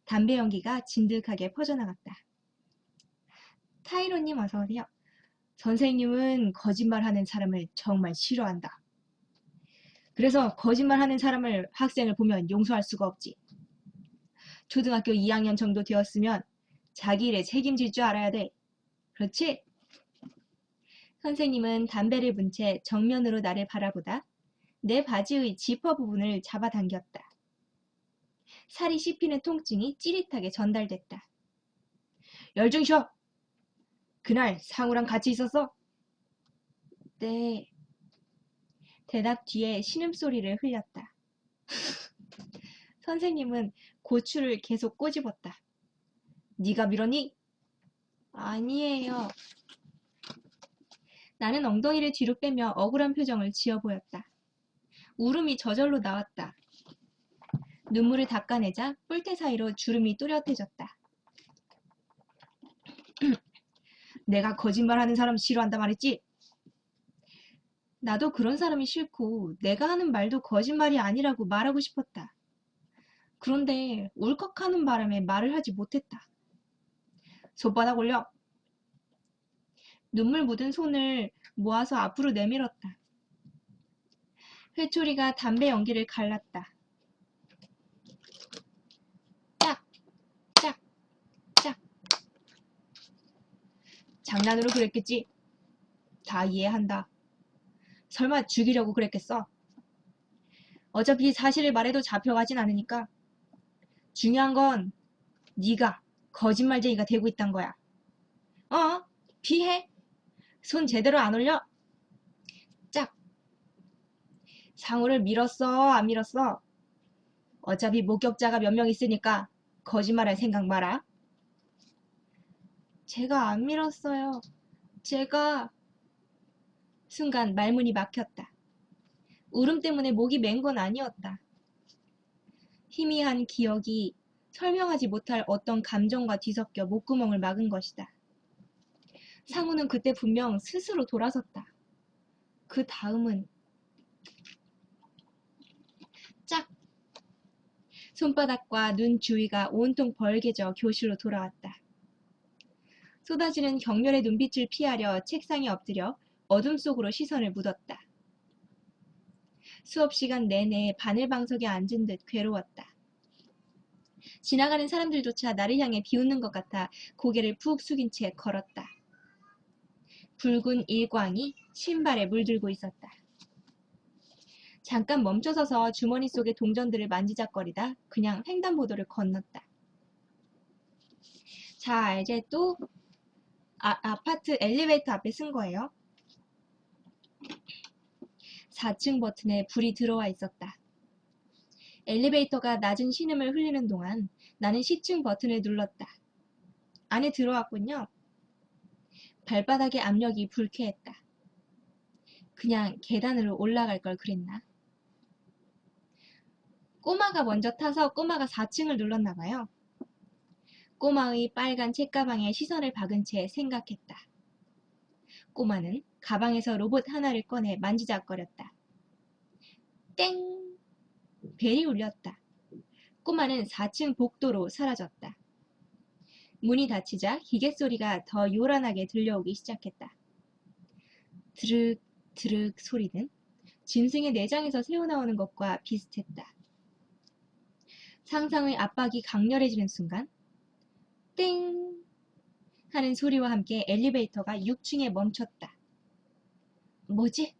담배 연기가 진득하게 퍼져나갔다. 타이로님 어서오세요. 선생님은 거짓말하는 사람을 정말 싫어한다. 그래서 거짓말하는 사람을 학생을 보면 용서할 수가 없지. 초등학교 2학년 정도 되었으면 자기 일에 책임질 줄 알아야 돼. 그렇지? 선생님은 담배를 분 채 정면으로 나를 바라보다 내 바지의 지퍼 부분을 잡아당겼다. 살이 씹히는 통증이 찌릿하게 전달됐다. 열중 쉬어! 그날 상우랑 같이 있었어? 네. 대답 뒤에 신음소리를 흘렸다. 선생님은 고추를 계속 꼬집었다. 네가 밀었니? 아니에요. 나는 엉덩이를 뒤로 빼며 억울한 표정을 지어 보였다. 울음이 저절로 나왔다. 눈물을 닦아내자 뿔테 사이로 주름이 또렷해졌다. 내가 거짓말하는 사람 싫어한다 말했지? 나도 그런 사람이 싫고 내가 하는 말도 거짓말이 아니라고 말하고 싶었다. 그런데 울컥하는 바람에 말을 하지 못했다. 손바닥 올려. 눈물 묻은 손을 모아서 앞으로 내밀었다. 회초리가 담배 연기를 갈랐다. 짝, 짝, 짝. 장난으로 그랬겠지? 다 이해한다. 설마 죽이려고 그랬겠어? 어차피 사실을 말해도 잡혀가진 않으니까. 중요한 건 네가 거짓말쟁이가 되고 있단 거야. 피해? 손 제대로 안 올려? 짝. 상우를 밀었어, 안 밀었어? 어차피 목격자가 몇 명 있으니까 거짓말할 생각 마라. 제가 안 밀었어요. 제가... 순간 말문이 막혔다. 울음 때문에 목이 맨 건 아니었다. 희미한 기억이 설명하지 못할 어떤 감정과 뒤섞여 목구멍을 막은 것이다. 상우는 그때 분명 스스로 돌아섰다. 그 다음은 짝! 손바닥과 눈 주위가 온통 벌개져 교실로 돌아왔다. 쏟아지는 격렬의 눈빛을 피하려 책상에 엎드려 어둠 속으로 시선을 묻었다. 수업 시간 내내 바늘방석에 앉은 듯 괴로웠다. 지나가는 사람들조차 나를 향해 비웃는 것 같아 고개를 푹 숙인 채 걸었다. 붉은 일광이 신발에 물들고 있었다. 잠깐 멈춰서서 주머니 속의 동전들을 만지작거리다 그냥 횡단보도를 건넜다. 자, 이제 또 아파트 엘리베이터 앞에 쓴 거예요. 4층 버튼에 불이 들어와 있었다. 엘리베이터가 낮은 신음을 흘리는 동안 나는 10층 버튼을 눌렀다. 안에 들어왔군요. 발바닥의 압력이 불쾌했다. 그냥 계단으로 올라갈 걸 그랬나? 꼬마가 먼저 타서 꼬마가 4층을 눌렀나 봐요. 꼬마의 빨간 책가방에 시선을 박은 채 생각했다. 꼬마는 가방에서 로봇 하나를 꺼내 만지작거렸다. 땡! 벨이 울렸다. 꼬마는 4층 복도로 사라졌다. 문이 닫히자 기계소리가 더 요란하게 들려오기 시작했다. 드륵 드륵 소리는 짐승의 내장에서 새어나오는 것과 비슷했다. 상상의 압박이 강렬해지는 순간 땡! 하는 소리와 함께 엘리베이터가 6층에 멈췄다. 뭐지?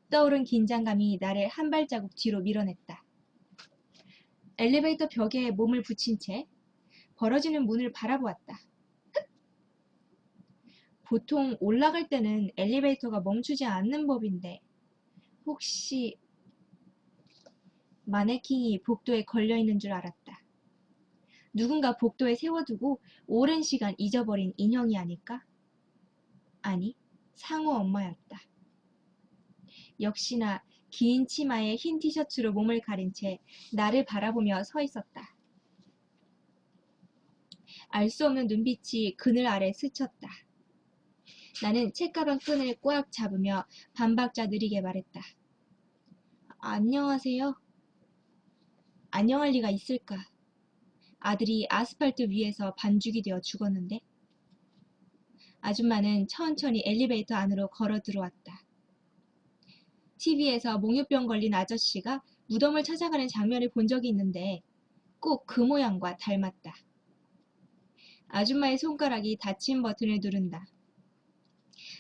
떠오른 긴장감이 나를 한 발자국 뒤로 밀어냈다. 엘리베이터 벽에 몸을 붙인 채 벌어지는 문을 바라보았다. 보통 올라갈 때는 엘리베이터가 멈추지 않는 법인데 혹시 마네킹이 복도에 걸려있는 줄 알았다. 누군가 복도에 세워두고 오랜 시간 잊어버린 인형이 아닐까? 아니, 상우 엄마였다. 역시나 긴 치마에 흰 티셔츠로 몸을 가린 채 나를 바라보며 서 있었다. 알 수 없는 눈빛이 그늘 아래 스쳤다. 나는 책가방 끈을 꽉 잡으며 반박자 느리게 말했다. 안녕하세요. 안녕할 리가 있을까? 아들이 아스팔트 위에서 반죽이 되어 죽었는데. 아줌마는 천천히 엘리베이터 안으로 걸어 들어왔다. TV에서 몽유병 걸린 아저씨가 무덤을 찾아가는 장면을 본 적이 있는데 꼭 그 모양과 닮았다. 아줌마의 손가락이 닫힌 버튼을 누른다.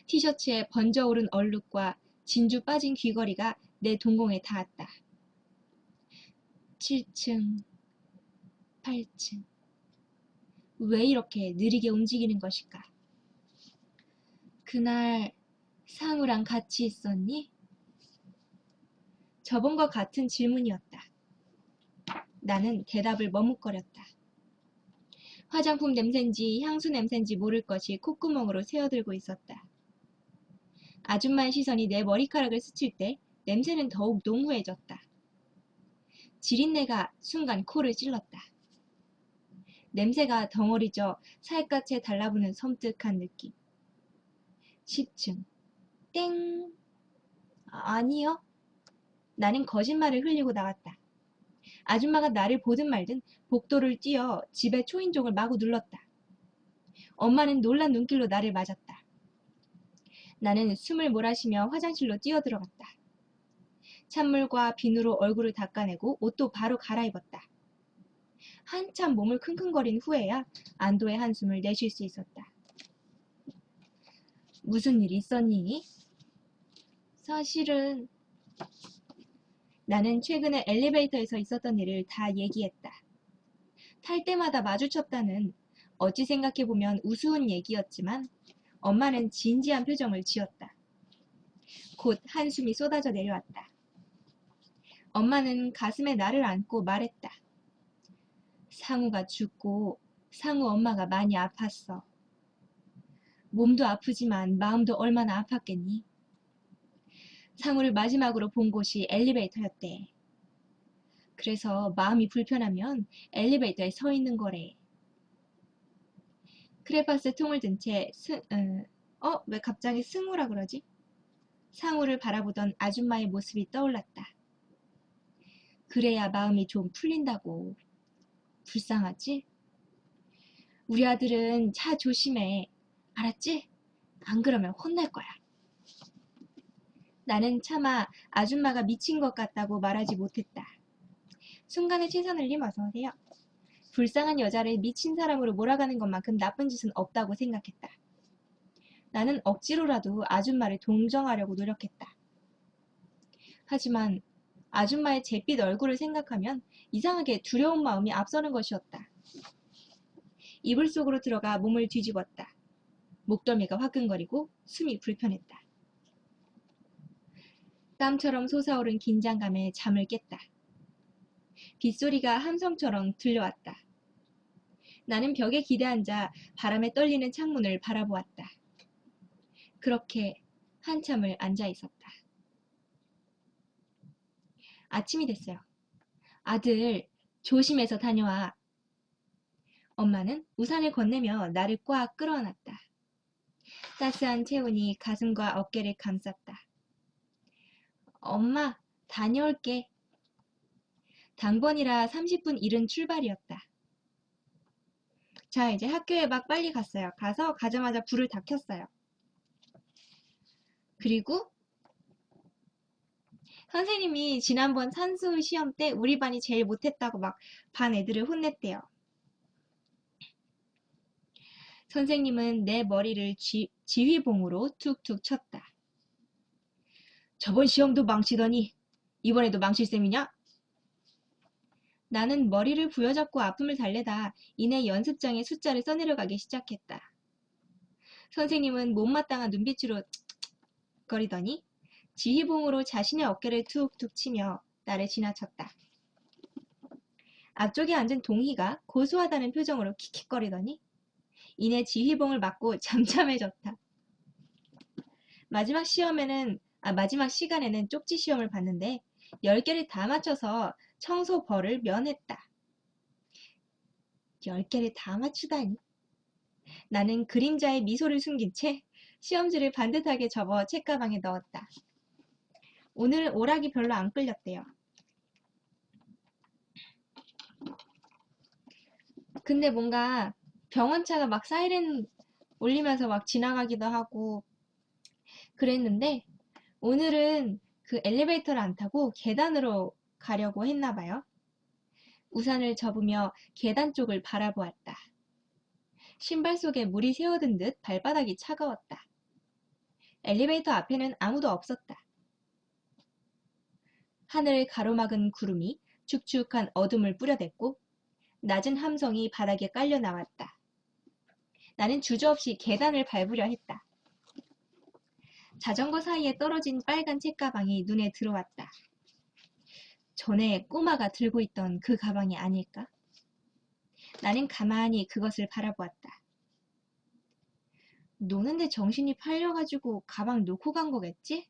티셔츠에 번져오른 얼룩과 진주 빠진 귀걸이가 내 동공에 닿았다. 7층, 8층. 왜 이렇게 느리게 움직이는 것일까? 그날 상우랑 같이 있었니? 저번과 같은 질문이었다. 나는 대답을 머뭇거렸다. 화장품 냄새인지 향수 냄새인지 모를 것이 콧구멍으로 새어들고 있었다. 아줌마의 시선이 내 머리카락을 스칠 때 냄새는 더욱 농후해졌다. 지린내가 순간 코를 찔렀다. 냄새가 덩어리져 살갗에 달라붙는 섬뜩한 느낌. 10층. 땡. 아니요. 나는 거짓말을 흘리고 나왔다. 아줌마가 나를 보든 말든 복도를 뛰어 집의 초인종을 마구 눌렀다. 엄마는 놀란 눈길로 나를 맞았다. 나는 숨을 몰아쉬며 화장실로 뛰어들어갔다. 찬물과 비누로 얼굴을 닦아내고 옷도 바로 갈아입었다. 한참 몸을 킁킁거린 후에야 안도의 한숨을 내쉴 수 있었다. 무슨 일 있었니? 사실은 나는 최근에 엘리베이터에서 있었던 일을 다 얘기했다. 탈 때마다 마주쳤다는 어찌 생각해보면 우스운 얘기였지만 엄마는 진지한 표정을 지었다. 곧 한숨이 쏟아져 내려왔다. 엄마는 가슴에 나를 안고 말했다. 상우가 죽고 상우 엄마가 많이 아팠어. 몸도 아프지만 마음도 얼마나 아팠겠니? 상우를 마지막으로 본 곳이 엘리베이터였대. 그래서 마음이 불편하면 엘리베이터에 서 있는 거래. 크레파스 통을 든 채 왜 갑자기 승우라 그러지? 상우를 바라보던 아줌마의 모습이 떠올랐다. 그래야 마음이 좀 풀린다고. 불쌍하지? 우리 아들은 차 조심해. 알았지? 안 그러면 혼날 거야. 나는 차마 아줌마가 미친 것 같다고 말하지 못했다. 순간의 최선을님 어서오세요. 불쌍한 여자를 미친 사람으로 몰아가는 것만큼 나쁜 짓은 없다고 생각했다. 나는 억지로라도 아줌마를 동정하려고 노력했다. 하지만 아줌마의 잿빛 얼굴을 생각하면 이상하게 두려운 마음이 앞서는 것이었다. 이불 속으로 들어가 몸을 뒤집었다. 목덜미가 화끈거리고 숨이 불편했다. 땀처럼 솟아오른 긴장감에 잠을 깼다. 빗소리가 함성처럼 들려왔다. 나는 벽에 기대앉아 바람에 떨리는 창문을 바라보았다. 그렇게 한참을 앉아 있었다. 아침이 됐어요. 아들, 조심해서 다녀와. 엄마는 우산을 건네며 나를 꽉 끌어안았다. 따스한 체온이 가슴과 어깨를 감쌌다. 엄마, 다녀올게. 당번이라 30분 이른 출발이었다. 자, 이제 학교에 막 빨리 갔어요. 가서 가자마자 불을 다 켰어요. 그리고 선생님이 지난번 산수 시험 때 우리 반이 제일 못했다고 막 반 애들을 혼냈대요. 선생님은 내 머리를 지휘봉으로 툭툭 쳤다. 저번 시험도 망치더니 이번에도 망칠 셈이냐? 나는 머리를 부여잡고 아픔을 달래다 이내 연습장에 숫자를 써내려가기 시작했다. 선생님은 못마땅한 눈빛으로 거리더니 지휘봉으로 자신의 어깨를 툭툭 치며 나를 지나쳤다. 앞쪽에 앉은 동희가 고소하다는 표정으로 킥킥거리더니 이내 지휘봉을 맞고 잠잠해졌다. 마지막 시간에는 쪽지 시험을 봤는데 10개를 다 맞춰서 청소 벌을 면했다. 10개를 다 맞추다니. 나는 그림자에 미소를 숨긴 채 시험지를 반듯하게 접어 책가방에 넣었다. 오늘은 오락이 별로 안 끌렸대요. 근데 뭔가 병원차가 막 사이렌 울리면서 막 지나가기도 하고 그랬는데 오늘은 그 엘리베이터를 안 타고 계단으로 가려고 했나 봐요. 우산을 접으며 계단 쪽을 바라보았다. 신발 속에 물이 새어든 듯 발바닥이 차가웠다. 엘리베이터 앞에는 아무도 없었다. 하늘을 가로막은 구름이 축축한 어둠을 뿌려댔고 낮은 함성이 바닥에 깔려 나왔다. 나는 주저없이 계단을 밟으려 했다. 자전거 사이에 떨어진 빨간 책가방이 눈에 들어왔다. 전에 꼬마가 들고 있던 그 가방이 아닐까? 나는 가만히 그것을 바라보았다. 노는데 정신이 팔려가지고 가방 놓고 간 거겠지?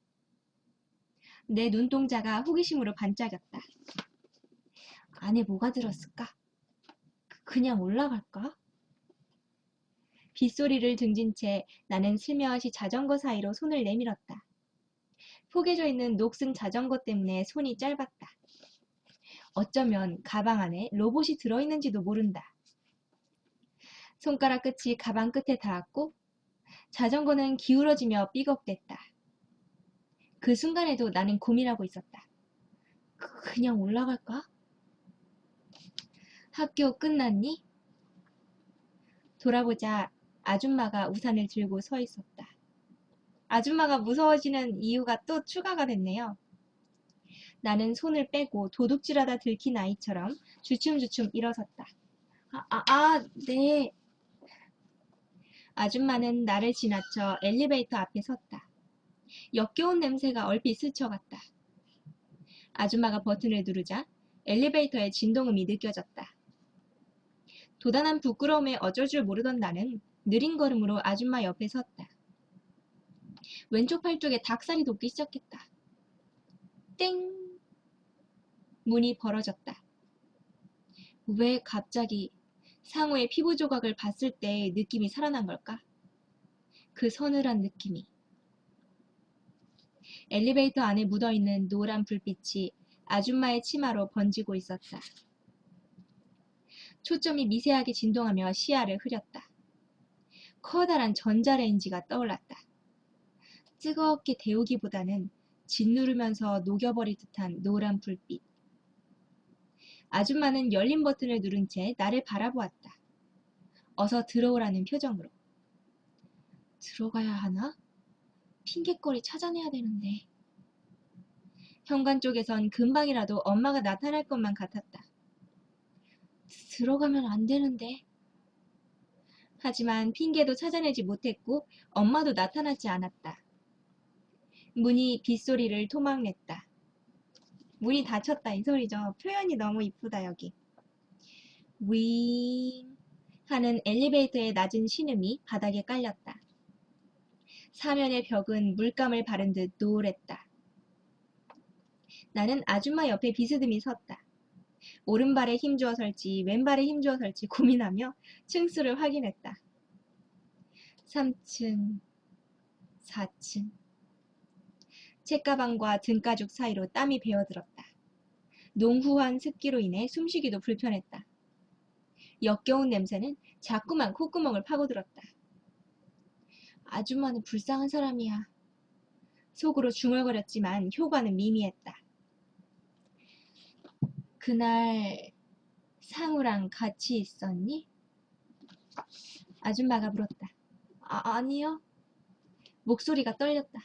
내 눈동자가 호기심으로 반짝였다. 안에 뭐가 들었을까? 그냥 올라갈까? 빗소리를 등진 채 나는 슬며시 자전거 사이로 손을 내밀었다. 포개져 있는 녹슨 자전거 때문에 손이 짧았다. 어쩌면 가방 안에 로봇이 들어있는지도 모른다. 손가락 끝이 가방 끝에 닿았고 자전거는 기울어지며 삐걱댔다. 그 순간에도 나는 고민하고 있었다. 그냥 올라갈까? 학교 끝났니? 돌아보자 아줌마가 우산을 들고 서 있었다. 아줌마가 무서워지는 이유가 또 추가가 됐네요. 나는 손을 빼고 도둑질하다 들킨 아이처럼 주춤주춤 일어섰다. 네. 아줌마는 나를 지나쳐 엘리베이터 앞에 섰다. 역겨운 냄새가 얼핏 스쳐갔다. 아줌마가 버튼을 누르자 엘리베이터의 진동음이 느껴졌다. 도단한 부끄러움에 어쩔 줄 모르던 나는 느린 걸음으로 아줌마 옆에 섰다. 왼쪽 팔 쪽에 닭살이 돋기 시작했다. 땡! 문이 벌어졌다. 왜 갑자기 상우의 피부 조각을 봤을 때의 느낌이 살아난 걸까? 그 서늘한 느낌이. 엘리베이터 안에 묻어있는 노란 불빛이 아줌마의 치마로 번지고 있었다. 초점이 미세하게 진동하며 시야를 흐렸다. 커다란 전자레인지가 떠올랐다. 뜨겁게 데우기보다는 짓누르면서 녹여버릴 듯한 노란 불빛. 아줌마는 열린 버튼을 누른 채 나를 바라보았다. 어서 들어오라는 표정으로. 들어가야 하나? 핑곗거리 찾아내야 되는데. 현관 쪽에선 금방이라도 엄마가 나타날 것만 같았다. 들어가면 안 되는데. 하지만 핑계도 찾아내지 못했고 엄마도 나타나지 않았다. 문이 빗소리를 토막냈다. 문이 닫혔다 이 소리죠. 표현이 너무 이쁘다 여기. 윙 하는 엘리베이터의 낮은 신음이 바닥에 깔렸다. 사면의 벽은 물감을 바른 듯 노을했다. 나는 아줌마 옆에 비스듬히 섰다. 오른발에 힘주어 설지 왼발에 힘주어 설지 고민하며 층수를 확인했다. 3층, 4층. 책가방과 등가죽 사이로 땀이 배어들었다. 농후한 습기로 인해 숨쉬기도 불편했다. 역겨운 냄새는 자꾸만 콧구멍을 파고들었다. 아줌마는 불쌍한 사람이야. 속으로 중얼거렸지만 효과는 미미했다. 그날 상우랑 같이 있었니? 아줌마가 물었다. 아니요. 목소리가 떨렸다.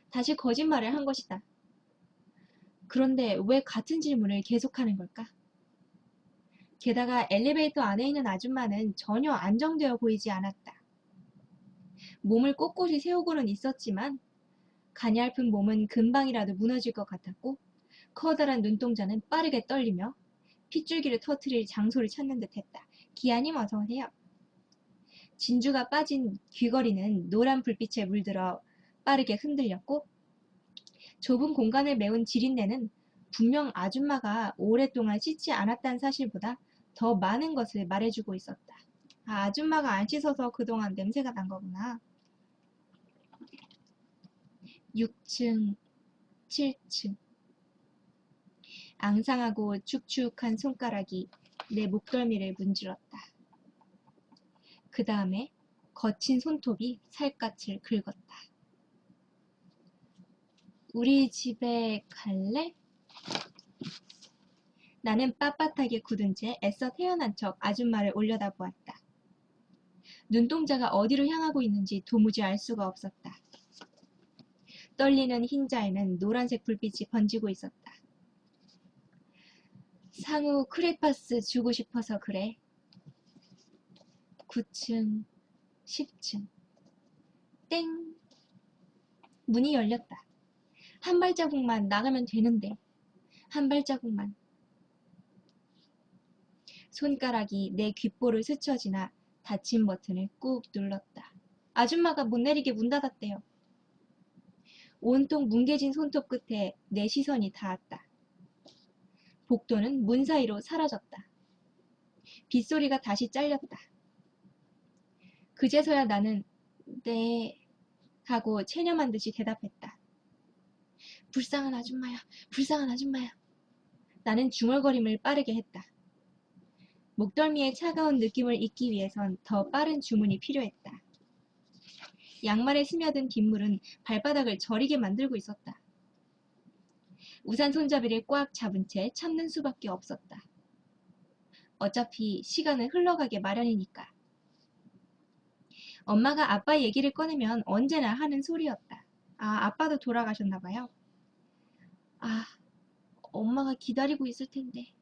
다시 거짓말을 한 것이다. 그런데 왜 같은 질문을 계속하는 걸까? 게다가 엘리베이터 안에 있는 아줌마는 전혀 안정되어 보이지 않았다. 몸을 꼿꼿이 세우고는 있었지만 가냘픈 몸은 금방이라도 무너질 것 같았고 커다란 눈동자는 빠르게 떨리며 핏줄기를 터트릴 장소를 찾는 듯했다. 기아님 어서 오세요. 진주가 빠진 귀걸이는 노란 불빛에 물들어 빠르게 흔들렸고 좁은 공간을 메운 지린내는 분명 아줌마가 오랫동안 씻지 않았다는 사실보다 더 많은 것을 말해주고 있었다. 아, 아줌마가 안 씻어서 그동안 냄새가 난 거구나. 6층, 7층. 앙상하고 축축한 손가락이 내 목덜미를 문질렀다. 그 다음에 거친 손톱이 살갗을 긁었다. 우리 집에 갈래? 나는 빳빳하게 굳은 채 애써 태어난 척 아줌마를 올려다보았다. 눈동자가 어디로 향하고 있는지 도무지 알 수가 없었다. 떨리는 흰자에는 노란색 불빛이 번지고 있었다. 상우 크레파스 주고 싶어서 그래. 9층, 10층. 땡! 문이 열렸다. 한 발자국만 나가면 되는데. 한 발자국만. 손가락이 내 귓볼을 스쳐 지나 닫힌 버튼을 꾹 눌렀다. 아줌마가 못 내리게 문 닫았대요. 온통 뭉개진 손톱 끝에 내 시선이 닿았다. 복도는 문 사이로 사라졌다. 빗소리가 다시 잘렸다. 그제서야 나는 네 하고 체념한 듯이 대답했다. 불쌍한 아줌마야, 불쌍한 아줌마야. 나는 중얼거림을 빠르게 했다. 목덜미의 차가운 느낌을 잊기 위해선 더 빠른 주문이 필요했다. 양말에 스며든 빗물은 발바닥을 저리게 만들고 있었다. 우산 손잡이를 꽉 잡은 채 참는 수밖에 없었다. 어차피 시간은 흘러가게 마련이니까. 엄마가 아빠 얘기를 꺼내면 언제나 하는 소리였다. 아, 아빠도 돌아가셨나봐요. 아, 엄마가 기다리고 있을 텐데.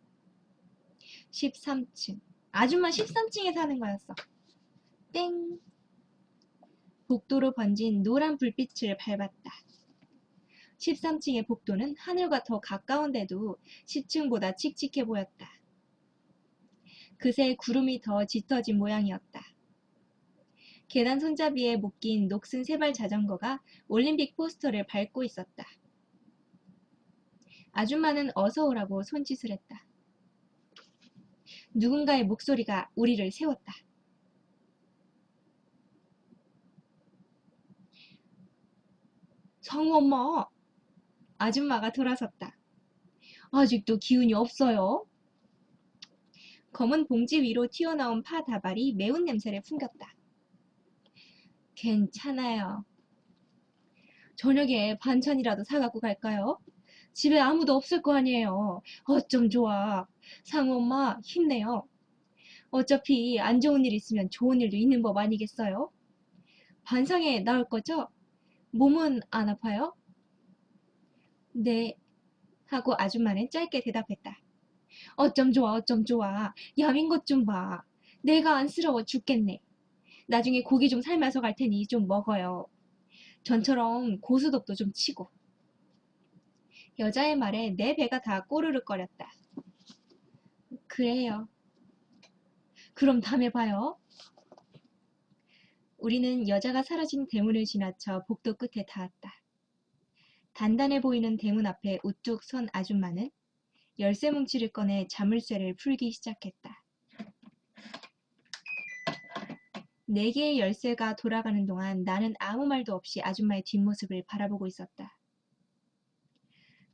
13층. 아줌마 13층에 사는 거였어. 땡. 복도로 번진 노란 불빛을 밟았다. 13층의 복도는 하늘과 더 가까운데도 10층보다 칙칙해 보였다. 그새 구름이 더 짙어진 모양이었다. 계단 손잡이에 묶인 녹슨 세발 자전거가 올림픽 포스터를 밟고 있었다. 아줌마는 어서 오라고 손짓을 했다. 누군가의 목소리가 우리를 세웠다. 성우 엄마! 아줌마가 돌아섰다. 아직도 기운이 없어요? 검은 봉지 위로 튀어나온 파 다발이 매운 냄새를 풍겼다. 괜찮아요. 저녁에 반찬이라도 사갖고 갈까요? 집에 아무도 없을 거 아니에요. 어쩜 좋아. 상우 엄마 힘내요. 어차피 안 좋은 일 있으면 좋은 일도 있는 법 아니겠어요? 반상회 나올 거죠? 몸은 안 아파요? 네. 하고 아줌마는 짧게 대답했다. 어쩜 좋아, 어쩜 좋아. 야민 것 좀 봐. 내가 안쓰러워 죽겠네. 나중에 고기 좀 삶아서 갈 테니 좀 먹어요. 전처럼 고스톱도 좀 치고. 여자의 말에 내 배가 다 꼬르륵거렸다. 그래요. 그럼 다음에 봐요. 우리는 여자가 사라진 대문을 지나쳐 복도 끝에 닿았다. 단단해 보이는 대문 앞에 우뚝 선 아줌마는 열쇠 뭉치를 꺼내 자물쇠를 풀기 시작했다. 4개의 열쇠가 돌아가는 동안 나는 아무 말도 없이 아줌마의 뒷모습을 바라보고 있었다.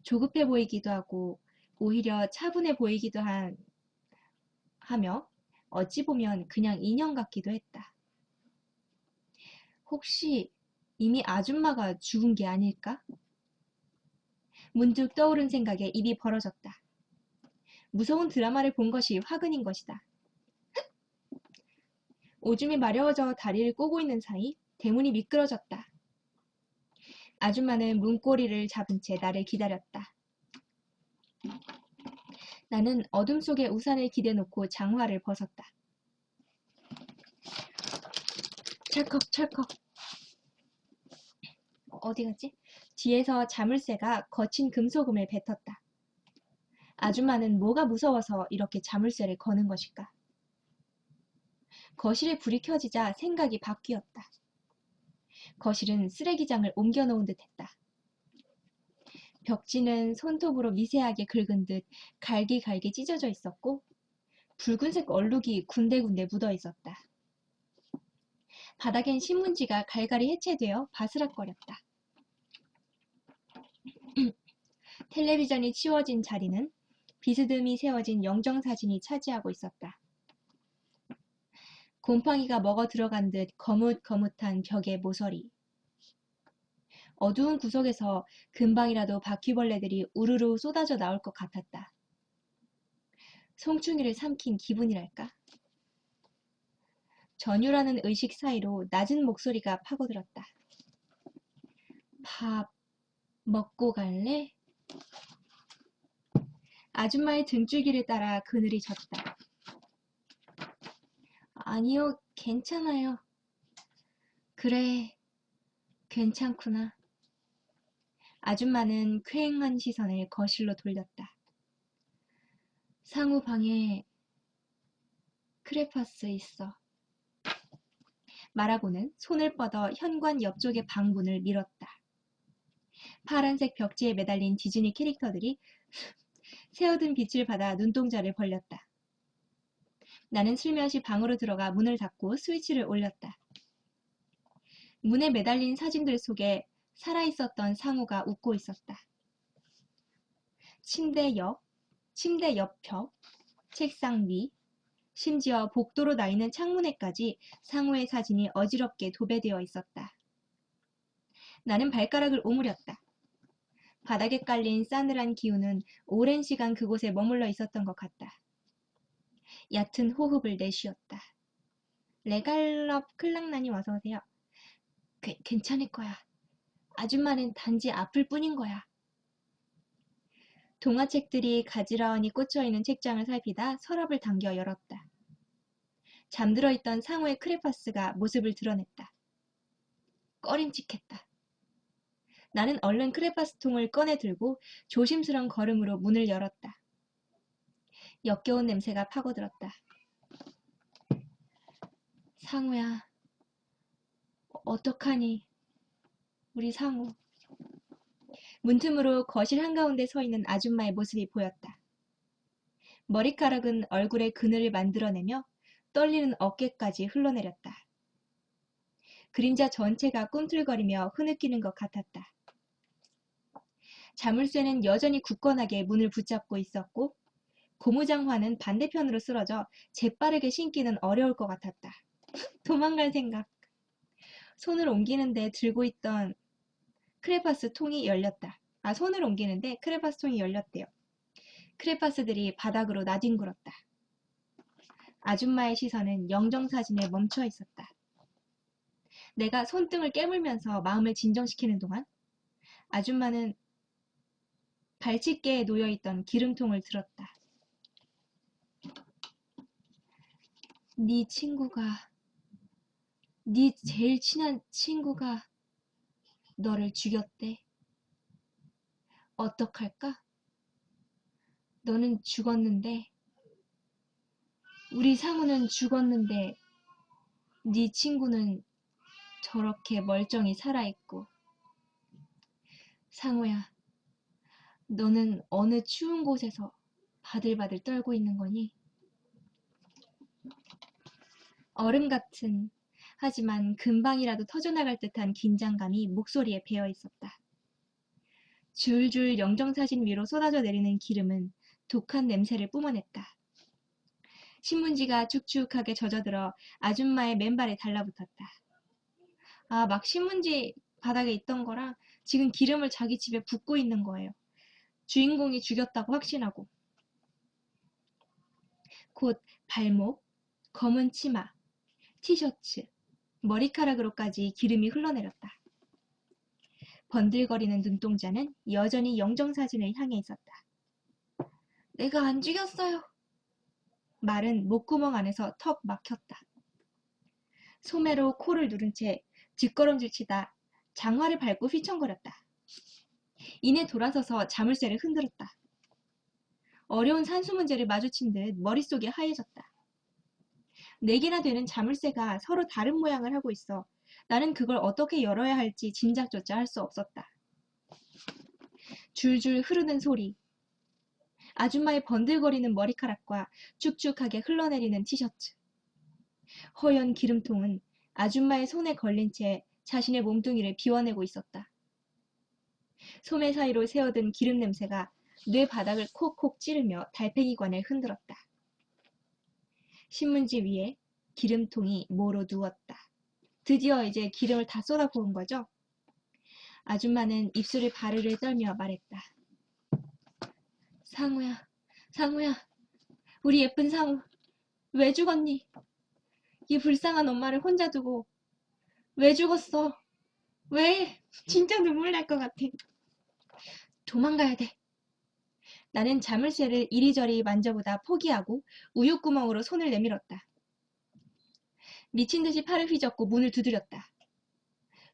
조급해 보이기도 하고 오히려 차분해 보이기도 하며 어찌 보면 그냥 인형 같기도 했다. 혹시 이미 아줌마가 죽은 게 아닐까? 문득 떠오른 생각에 입이 벌어졌다. 무서운 드라마를 본 것이 화근인 것이다. 오줌이 마려워져 다리를 꼬고 있는 사이 대문이 미끄러졌다. 아줌마는 문고리를 잡은 채 나를 기다렸다. 나는 어둠 속에 우산을 기대놓고 장화를 벗었다. 찰컥찰컥. 어디 갔지? 뒤에서 자물쇠가 거친 금소금을 뱉었다. 아줌마는 뭐가 무서워서 이렇게 자물쇠를 거는 것일까? 거실에 불이 켜지자 생각이 바뀌었다. 거실은 쓰레기장을 옮겨놓은 듯했다. 벽지는 손톱으로 미세하게 긁은 듯 갈기갈기 찢어져 있었고 붉은색 얼룩이 군데군데 묻어 있었다. 바닥엔 신문지가 갈갈이 해체되어 바스락거렸다. 텔레비전이 치워진 자리는 비스듬히 세워진 영정사진이 차지하고 있었다. 곰팡이가 먹어 들어간 듯 거뭇거뭇한 벽의 모서리. 어두운 구석에서 금방이라도 바퀴벌레들이 우르르 쏟아져 나올 것 같았다. 송충이를 삼킨 기분이랄까? 전율하는 의식 사이로 낮은 목소리가 파고들었다. 밥 먹고 갈래? 아줌마의 등줄기를 따라 그늘이 졌다. 아니요, 괜찮아요. 그래, 괜찮구나. 아줌마는 쾌행한 시선을 거실로 돌렸다. 상우 방에 크레파스 있어. 말하고는 손을 뻗어 현관 옆쪽의 방문을 밀었다. 파란색 벽지에 매달린 디즈니 캐릭터들이 새어든 빛을 받아 눈동자를 벌렸다. 나는 슬며시 방으로 들어가 문을 닫고 스위치를 올렸다. 문에 매달린 사진들 속에 살아있었던 상우가 웃고 있었다. 침대 옆 책상 위, 심지어 복도로 나 있는 창문에까지 상우의 사진이 어지럽게 도배되어 있었다. 나는 발가락을 오므렸다. 바닥에 깔린 싸늘한 기운은 오랜 시간 그곳에 머물러 있었던 것 같다. 얕은 호흡을 내쉬었다. 레갈럽 클락난이 와서 오세요. 괜찮을 거야. 아줌마는 단지 아플 뿐인 거야. 동화책들이 가지런히 꽂혀있는 책장을 살피다 서랍을 당겨 열었다. 잠들어 있던 상우의 크레파스가 모습을 드러냈다. 꺼림칙했다. 나는 얼른 크레파스 통을 꺼내 들고 조심스런 걸음으로 문을 열었다. 역겨운 냄새가 파고들었다. 상우야, 어떡하니? 우리 상우. 문틈으로 거실 한가운데 서 있는 아줌마의 모습이 보였다. 머리카락은 얼굴에 그늘을 만들어내며 떨리는 어깨까지 흘러내렸다. 그림자 전체가 꿈틀거리며 흐느끼는 것 같았다. 자물쇠는 여전히 굳건하게 문을 붙잡고 있었고 고무장화는 반대편으로 쓰러져 재빠르게 신기는 어려울 것 같았다. 도망갈 생각. 손을 옮기는데 들고 있던 크레파스 통이 열렸다. 손을 옮기는데 크레파스 통이 열렸대요. 크레파스들이 바닥으로 나뒹굴었다. 아줌마의 시선은 영정사진에 멈춰 있었다. 내가 손등을 깨물면서 마음을 진정시키는 동안 아줌마는 발집개에 놓여있던 기름통을 들었다. 네 제일 친한 친구가 너를 죽였대. 어떡할까? 너는 죽었는데, 우리 상우는 죽었는데 네 친구는 저렇게 멀쩡히 살아있고. 상우야, 너는 어느 추운 곳에서 바들바들 떨고 있는 거니? 얼음 같은, 하지만 금방이라도 터져나갈 듯한 긴장감이 목소리에 배어 있었다. 줄줄 영정사진 위로 쏟아져 내리는 기름은 독한 냄새를 뿜어냈다. 신문지가 축축하게 젖어들어 아줌마의 맨발에 달라붙었다. 막 신문지 바닥에 있던 거랑 지금 기름을 자기 집에 붓고 있는 거예요. 주인공이 죽였다고 확신하고. 곧 발목, 검은 치마, 티셔츠, 머리카락으로까지 기름이 흘러내렸다. 번들거리는 눈동자는 여전히 영정사진을 향해 있었다. 내가 안 죽였어요. 말은 목구멍 안에서 턱 막혔다. 소매로 코를 누른 채 뒷걸음질 치다 장화를 밟고 휘청거렸다. 이내 돌아서서 자물쇠를 흔들었다. 어려운 산수 문제를 마주친 듯 머릿속이 하얘졌다. 4개나 되는 자물쇠가 서로 다른 모양을 하고 있어 나는 그걸 어떻게 열어야 할지 짐작조차 할 수 없었다. 줄줄 흐르는 소리, 아줌마의 번들거리는 머리카락과 축축하게 흘러내리는 티셔츠, 허연 기름통은 아줌마의 손에 걸린 채 자신의 몸뚱이를 비워내고 있었다. 소매 사이로 새어든 기름 냄새가 뇌 바닥을 콕콕 찌르며 달팽이관을 흔들었다. 신문지 위에 기름통이 모로 누웠다. 드디어 이제 기름을 다 쏟아부은 거죠? 아줌마는 입술을 바르르 떨며 말했다. 상우야, 상우야, 우리 예쁜 상우, 왜 죽었니? 이 불쌍한 엄마를 혼자 두고 왜 죽었어? 왜? 진짜 눈물 날 것 같아. 도망가야 돼. 나는 자물쇠를 이리저리 만져보다 포기하고 우윳구멍으로 손을 내밀었다. 미친 듯이 팔을 휘젓고 문을 두드렸다.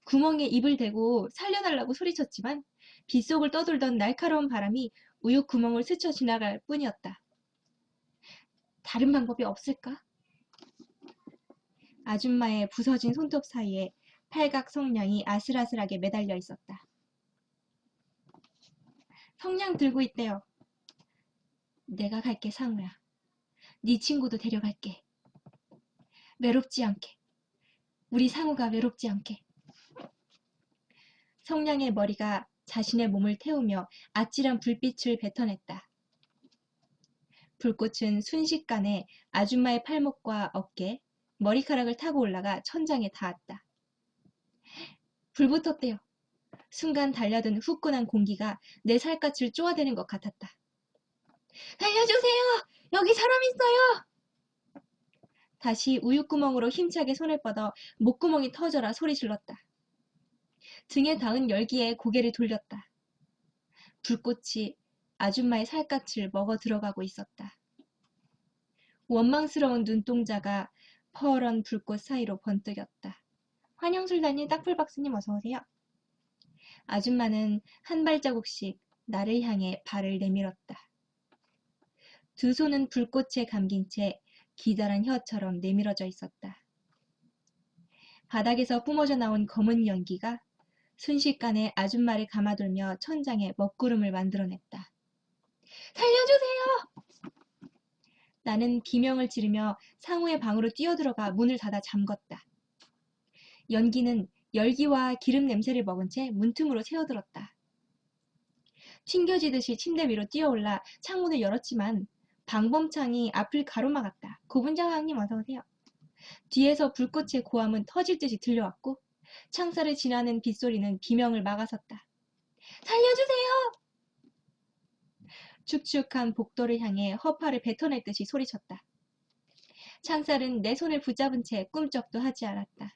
구멍에 입을 대고 살려달라고 소리쳤지만 빗속을 떠돌던 날카로운 바람이 우윳구멍을 스쳐 지나갈 뿐이었다. 다른 방법이 없을까? 아줌마의 부서진 손톱 사이에 팔각 성냥이 아슬아슬하게 매달려 있었다. 성냥 들고 있대요. 내가 갈게, 상우야. 네 친구도 데려갈게. 외롭지 않게. 우리 상우가 외롭지 않게. 성냥의 머리가 자신의 몸을 태우며 아찔한 불빛을 뱉어냈다. 불꽃은 순식간에 아줌마의 팔목과 어깨, 머리카락을 타고 올라가 천장에 닿았다. 불 붙었대요. 순간 달려든 후끈한 공기가 내 살갗을 쪼아대는 것 같았다. 살려주세요! 여기 사람 있어요! 다시 우윳구멍으로 힘차게 손을 뻗어 목구멍이 터져라 소리 질렀다. 등에 닿은 열기에 고개를 돌렸다. 불꽃이 아줌마의 살갗을 먹어 들어가고 있었다. 원망스러운 눈동자가 퍼런 불꽃 사이로 번뜩였다. 환영술단님, 딱풀박스님 어서오세요. 아줌마는 한 발자국씩 나를 향해 발을 내밀었다. 두 손은 불꽃에 감긴 채 기다란 혀처럼 내밀어져 있었다. 바닥에서 뿜어져 나온 검은 연기가 순식간에 아줌마를 감아돌며 천장에 먹구름을 만들어냈다. 살려주세요! 나는 비명을 지르며 상우의 방으로 뛰어들어가 문을 닫아 잠궜다. 연기는 열기와 기름 냄새를 먹은 채 문틈으로 새어들었다. 튕겨지듯이 침대 위로 뛰어올라 창문을 열었지만 방범창이 앞을 가로막았다. 고분장왕님 어서오세요. 뒤에서 불꽃의 고함은 터질 듯이 들려왔고 창살을 지나는 빗소리는 비명을 막아섰다. 살려주세요! 축축한 복도를 향해 허파를 뱉어낼 듯이 소리쳤다. 창살은 내 손을 붙잡은 채 꿈쩍도 하지 않았다.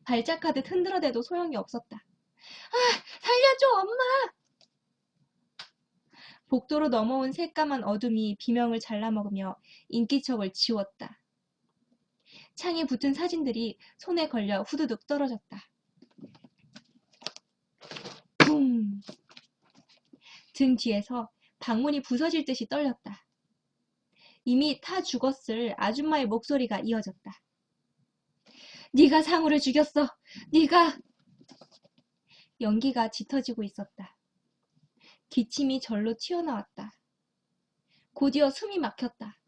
발작하듯 흔들어대도 소용이 없었다. 아! 살려줘, 엄마! 복도로 넘어온 새까만 어둠이 비명을 잘라먹으며 인기척을 지웠다. 창에 붙은 사진들이 손에 걸려 후두둑 떨어졌다. 붕! 등 뒤에서 방문이 부서질 듯이 떨렸다. 이미 타 죽었을 아줌마의 목소리가 이어졌다. 네가 상우를 죽였어. 네가... 연기가 짙어지고 있었다. 기침이 절로 튀어나왔다. 곧이어 숨이 막혔다.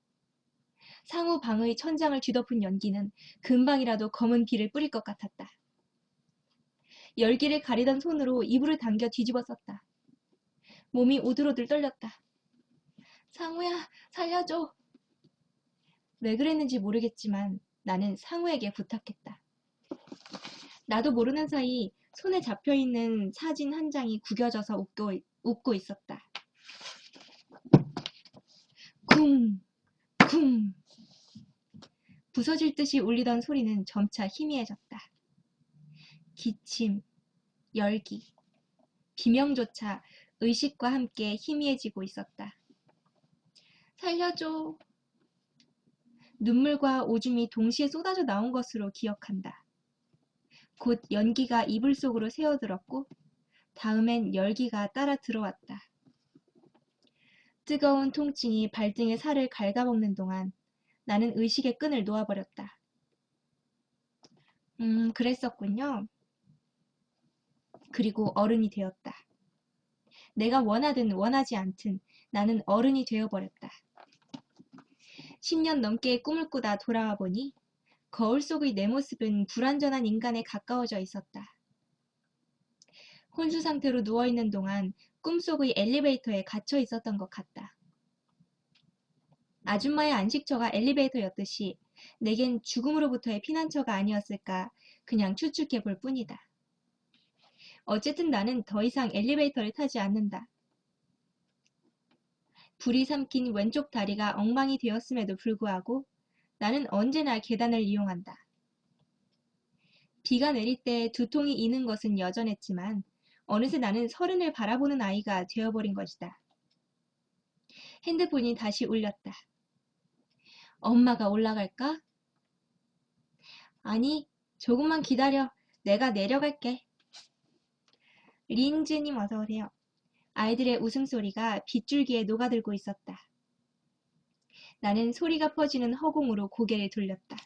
상우 방의 천장을 뒤덮은 연기는 금방이라도 검은 비를 뿌릴 것 같았다. 열기를 가리던 손으로 이불을 당겨 뒤집어 썼다. 몸이 오들오들 떨렸다. 상우야, 살려줘. 왜 그랬는지 모르겠지만 나는 상우에게 부탁했다. 나도 모르는 사이 손에 잡혀있는 사진 한 장이 구겨져서 웃고 있었다. 쿵! 쿵! 부서질 듯이 울리던 소리는 점차 희미해졌다. 기침, 열기, 비명조차 의식과 함께 희미해지고 있었다. 살려줘. 눈물과 오줌이 동시에 쏟아져 나온 것으로 기억한다. 곧 연기가 이불 속으로 새어들었고 다음엔 열기가 따라 들어왔다. 뜨거운 통증이 발등의 살을 갉아먹는 동안 나는 의식의 끈을 놓아버렸다. 그랬었군요. 그리고 어른이 되었다. 내가 원하든 원하지 않든 나는 어른이 되어버렸다. 10년 넘게 꿈을 꾸다 돌아와 보니 거울 속의 내 모습은 불완전한 인간에 가까워져 있었다. 혼수 상태로 누워있는 동안 꿈속의 엘리베이터에 갇혀 있었던 것 같다. 아줌마의 안식처가 엘리베이터였듯이 내겐 죽음으로부터의 피난처가 아니었을까 그냥 추측해 볼 뿐이다. 어쨌든 나는 더 이상 엘리베이터를 타지 않는다. 불이 삼킨 왼쪽 다리가 엉망이 되었음에도 불구하고 나는 언제나 계단을 이용한다. 비가 내릴 때 두통이 이는 것은 여전했지만 어느새 나는 서른을 바라보는 아이가 되어버린 것이다. 핸드폰이 다시 울렸다. 엄마가 올라갈까? 아니, 조금만 기다려. 내가 내려갈게. 린즈님 어서오세요. 아이들의 웃음소리가 빗줄기에 녹아들고 있었다. 나는 소리가 퍼지는 허공으로 고개를 돌렸다.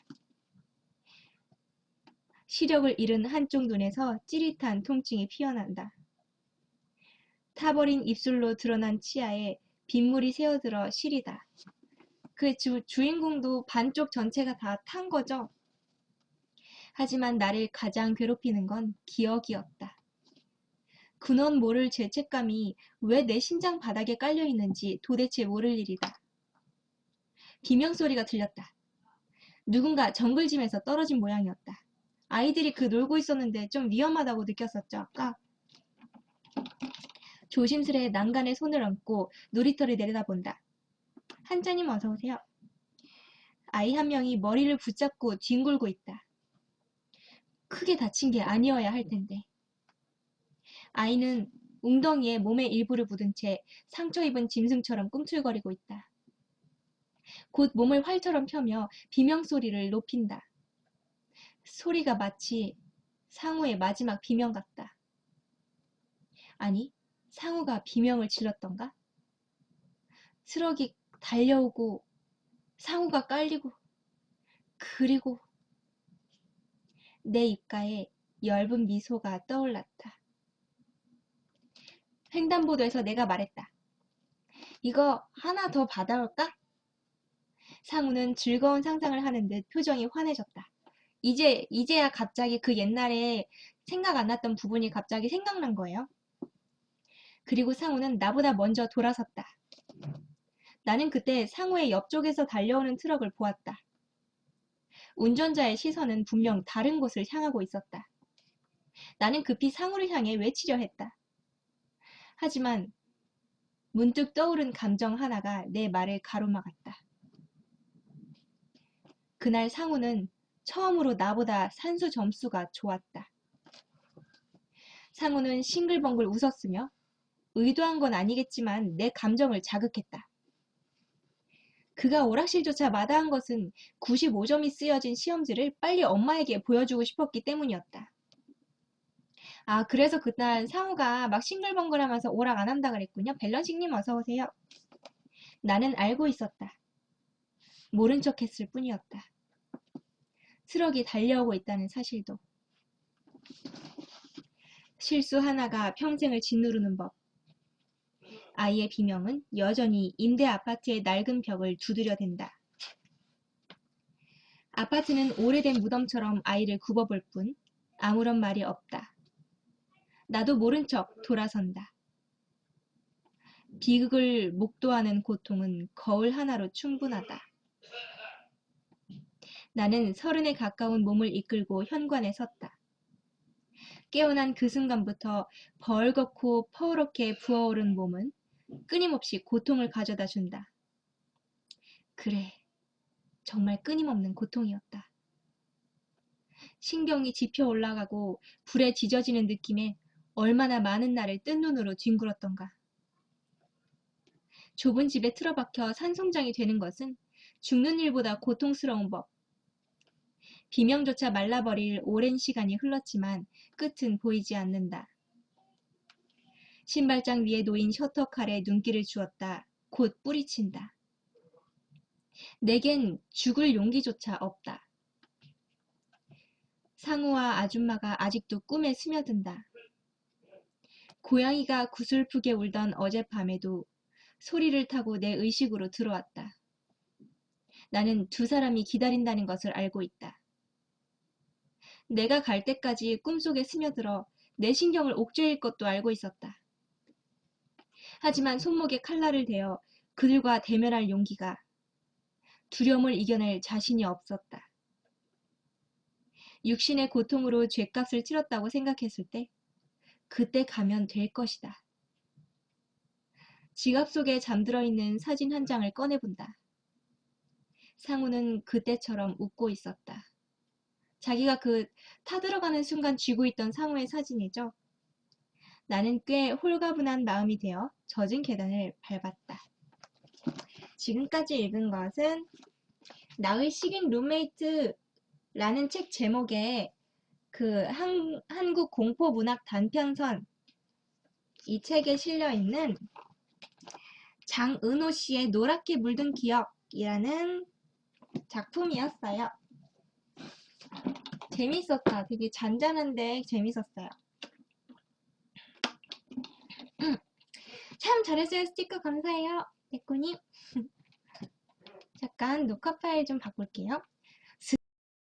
시력을 잃은 한쪽 눈에서 찌릿한 통증이 피어난다. 타버린 입술로 드러난 치아에 빗물이 새어들어 시리다. 그 주인공도 반쪽 전체가 다 탄 거죠. 하지만 나를 가장 괴롭히는 건 기억이었다. 근원 모를 죄책감이 왜 내 심장 바닥에 깔려 있는지 도대체 모를 일이다. 비명소리가 들렸다. 누군가 정글짐에서 떨어진 모양이었다. 아이들이 놀고 있었는데 좀 위험하다고 느꼈었죠, 아까? 조심스레 난간에 손을 얹고 놀이터를 내려다본다. 한자님 어서오세요. 아이 한 명이 머리를 붙잡고 뒹굴고 있다. 크게 다친 게 아니어야 할 텐데. 아이는 웅덩이에 몸의 일부를 묻은 채 상처 입은 짐승처럼 꿈틀거리고 있다. 곧 몸을 활처럼 펴며 비명소리를 높인다. 소리가 마치 상우의 마지막 비명 같다. 아니, 상우가 비명을 질렀던가? 트럭이 달려오고 상우가 깔리고 그리고 내 입가에 엷은 미소가 떠올랐다. 횡단보도에서 내가 말했다. 이거 하나 더 받아올까? 상우는 즐거운 상상을 하는 듯 표정이 환해졌다. 이제야 갑자기 그 옛날에 생각 안 났던 부분이 갑자기 생각난 거예요. 그리고 상우는 나보다 먼저 돌아섰다. 나는 그때 상우의 옆쪽에서 달려오는 트럭을 보았다. 운전자의 시선은 분명 다른 곳을 향하고 있었다. 나는 급히 상우를 향해 외치려 했다. 하지만 문득 떠오른 감정 하나가 내 말을 가로막았다. 그날 상우는 처음으로 나보다 산수 점수가 좋았다. 상우는 싱글벙글 웃었으며 의도한 건 아니겠지만 내 감정을 자극했다. 그가 오락실조차 마다한 것은 95점이 쓰여진 시험지를 빨리 엄마에게 보여주고 싶었기 때문이었다. 아, 그래서 그날 상우가 막 싱글벙글하면서 오락 안 한다 그랬군요. 밸런싱님 어서오세요. 나는 알고 있었다. 모른 척 했을 뿐이었다. 트럭이 달려오고 있다는 사실도. 실수 하나가 평생을 짓누르는 법. 아이의 비명은 여전히 임대 아파트의 낡은 벽을 두드려댄다. 아파트는 오래된 무덤처럼 아이를 굽어볼 뿐 아무런 말이 없다. 나도 모른 척 돌아선다. 비극을 목도하는 고통은 거울 하나로 충분하다. 나는 서른에 가까운 몸을 이끌고 현관에 섰다. 깨어난 그 순간부터 벌겋고 퍼렇게 부어오른 몸은 끊임없이 고통을 가져다 준다. 그래, 정말 끊임없는 고통이었다. 신경이 지펴 올라가고 불에 지져지는 느낌에 얼마나 많은 날을 뜬 눈으로 뒹굴었던가. 좁은 집에 틀어박혀 산송장이 되는 것은 죽는 일보다 고통스러운 법. 비명조차 말라버릴 오랜 시간이 흘렀지만 끝은 보이지 않는다. 신발장 위에 놓인 셔터칼에 눈길을 주었다. 곧 뿌리친다. 내겐 죽을 용기조차 없다. 상우와 아줌마가 아직도 꿈에 스며든다. 고양이가 구슬프게 울던 어젯밤에도 소리를 타고 내 의식으로 들어왔다. 나는 두 사람이 기다린다는 것을 알고 있다. 내가 갈 때까지 꿈속에 스며들어 내 신경을 옥죄일 것도 알고 있었다. 하지만 손목에 칼날을 대어 그들과 대면할 용기가, 두려움을 이겨낼 자신이 없었다. 육신의 고통으로 죗값을 치렀다고 생각했을 때 그때 가면 될 것이다. 지갑 속에 잠들어 있는 사진 한 장을 꺼내본다. 상우는 그때처럼 웃고 있었다. 자기가 그 타들어가는 순간 쥐고 있던 상우의 사진이죠. 나는 꽤 홀가분한 마음이 되어 젖은 계단을 밟았다. 지금까지 읽은 것은 나의 식인 룸메이트라는 책 제목에 그 한국 공포문학 단편선, 이 책에 실려있는 장은호 씨의 노랗게 물든 기억이라는 작품이었어요. 재밌었다. 되게 잔잔한데 재밌었어요. 참 잘했어요. 스티커 감사해요. 네코님. 잠깐 녹화 파일 좀 바꿀게요.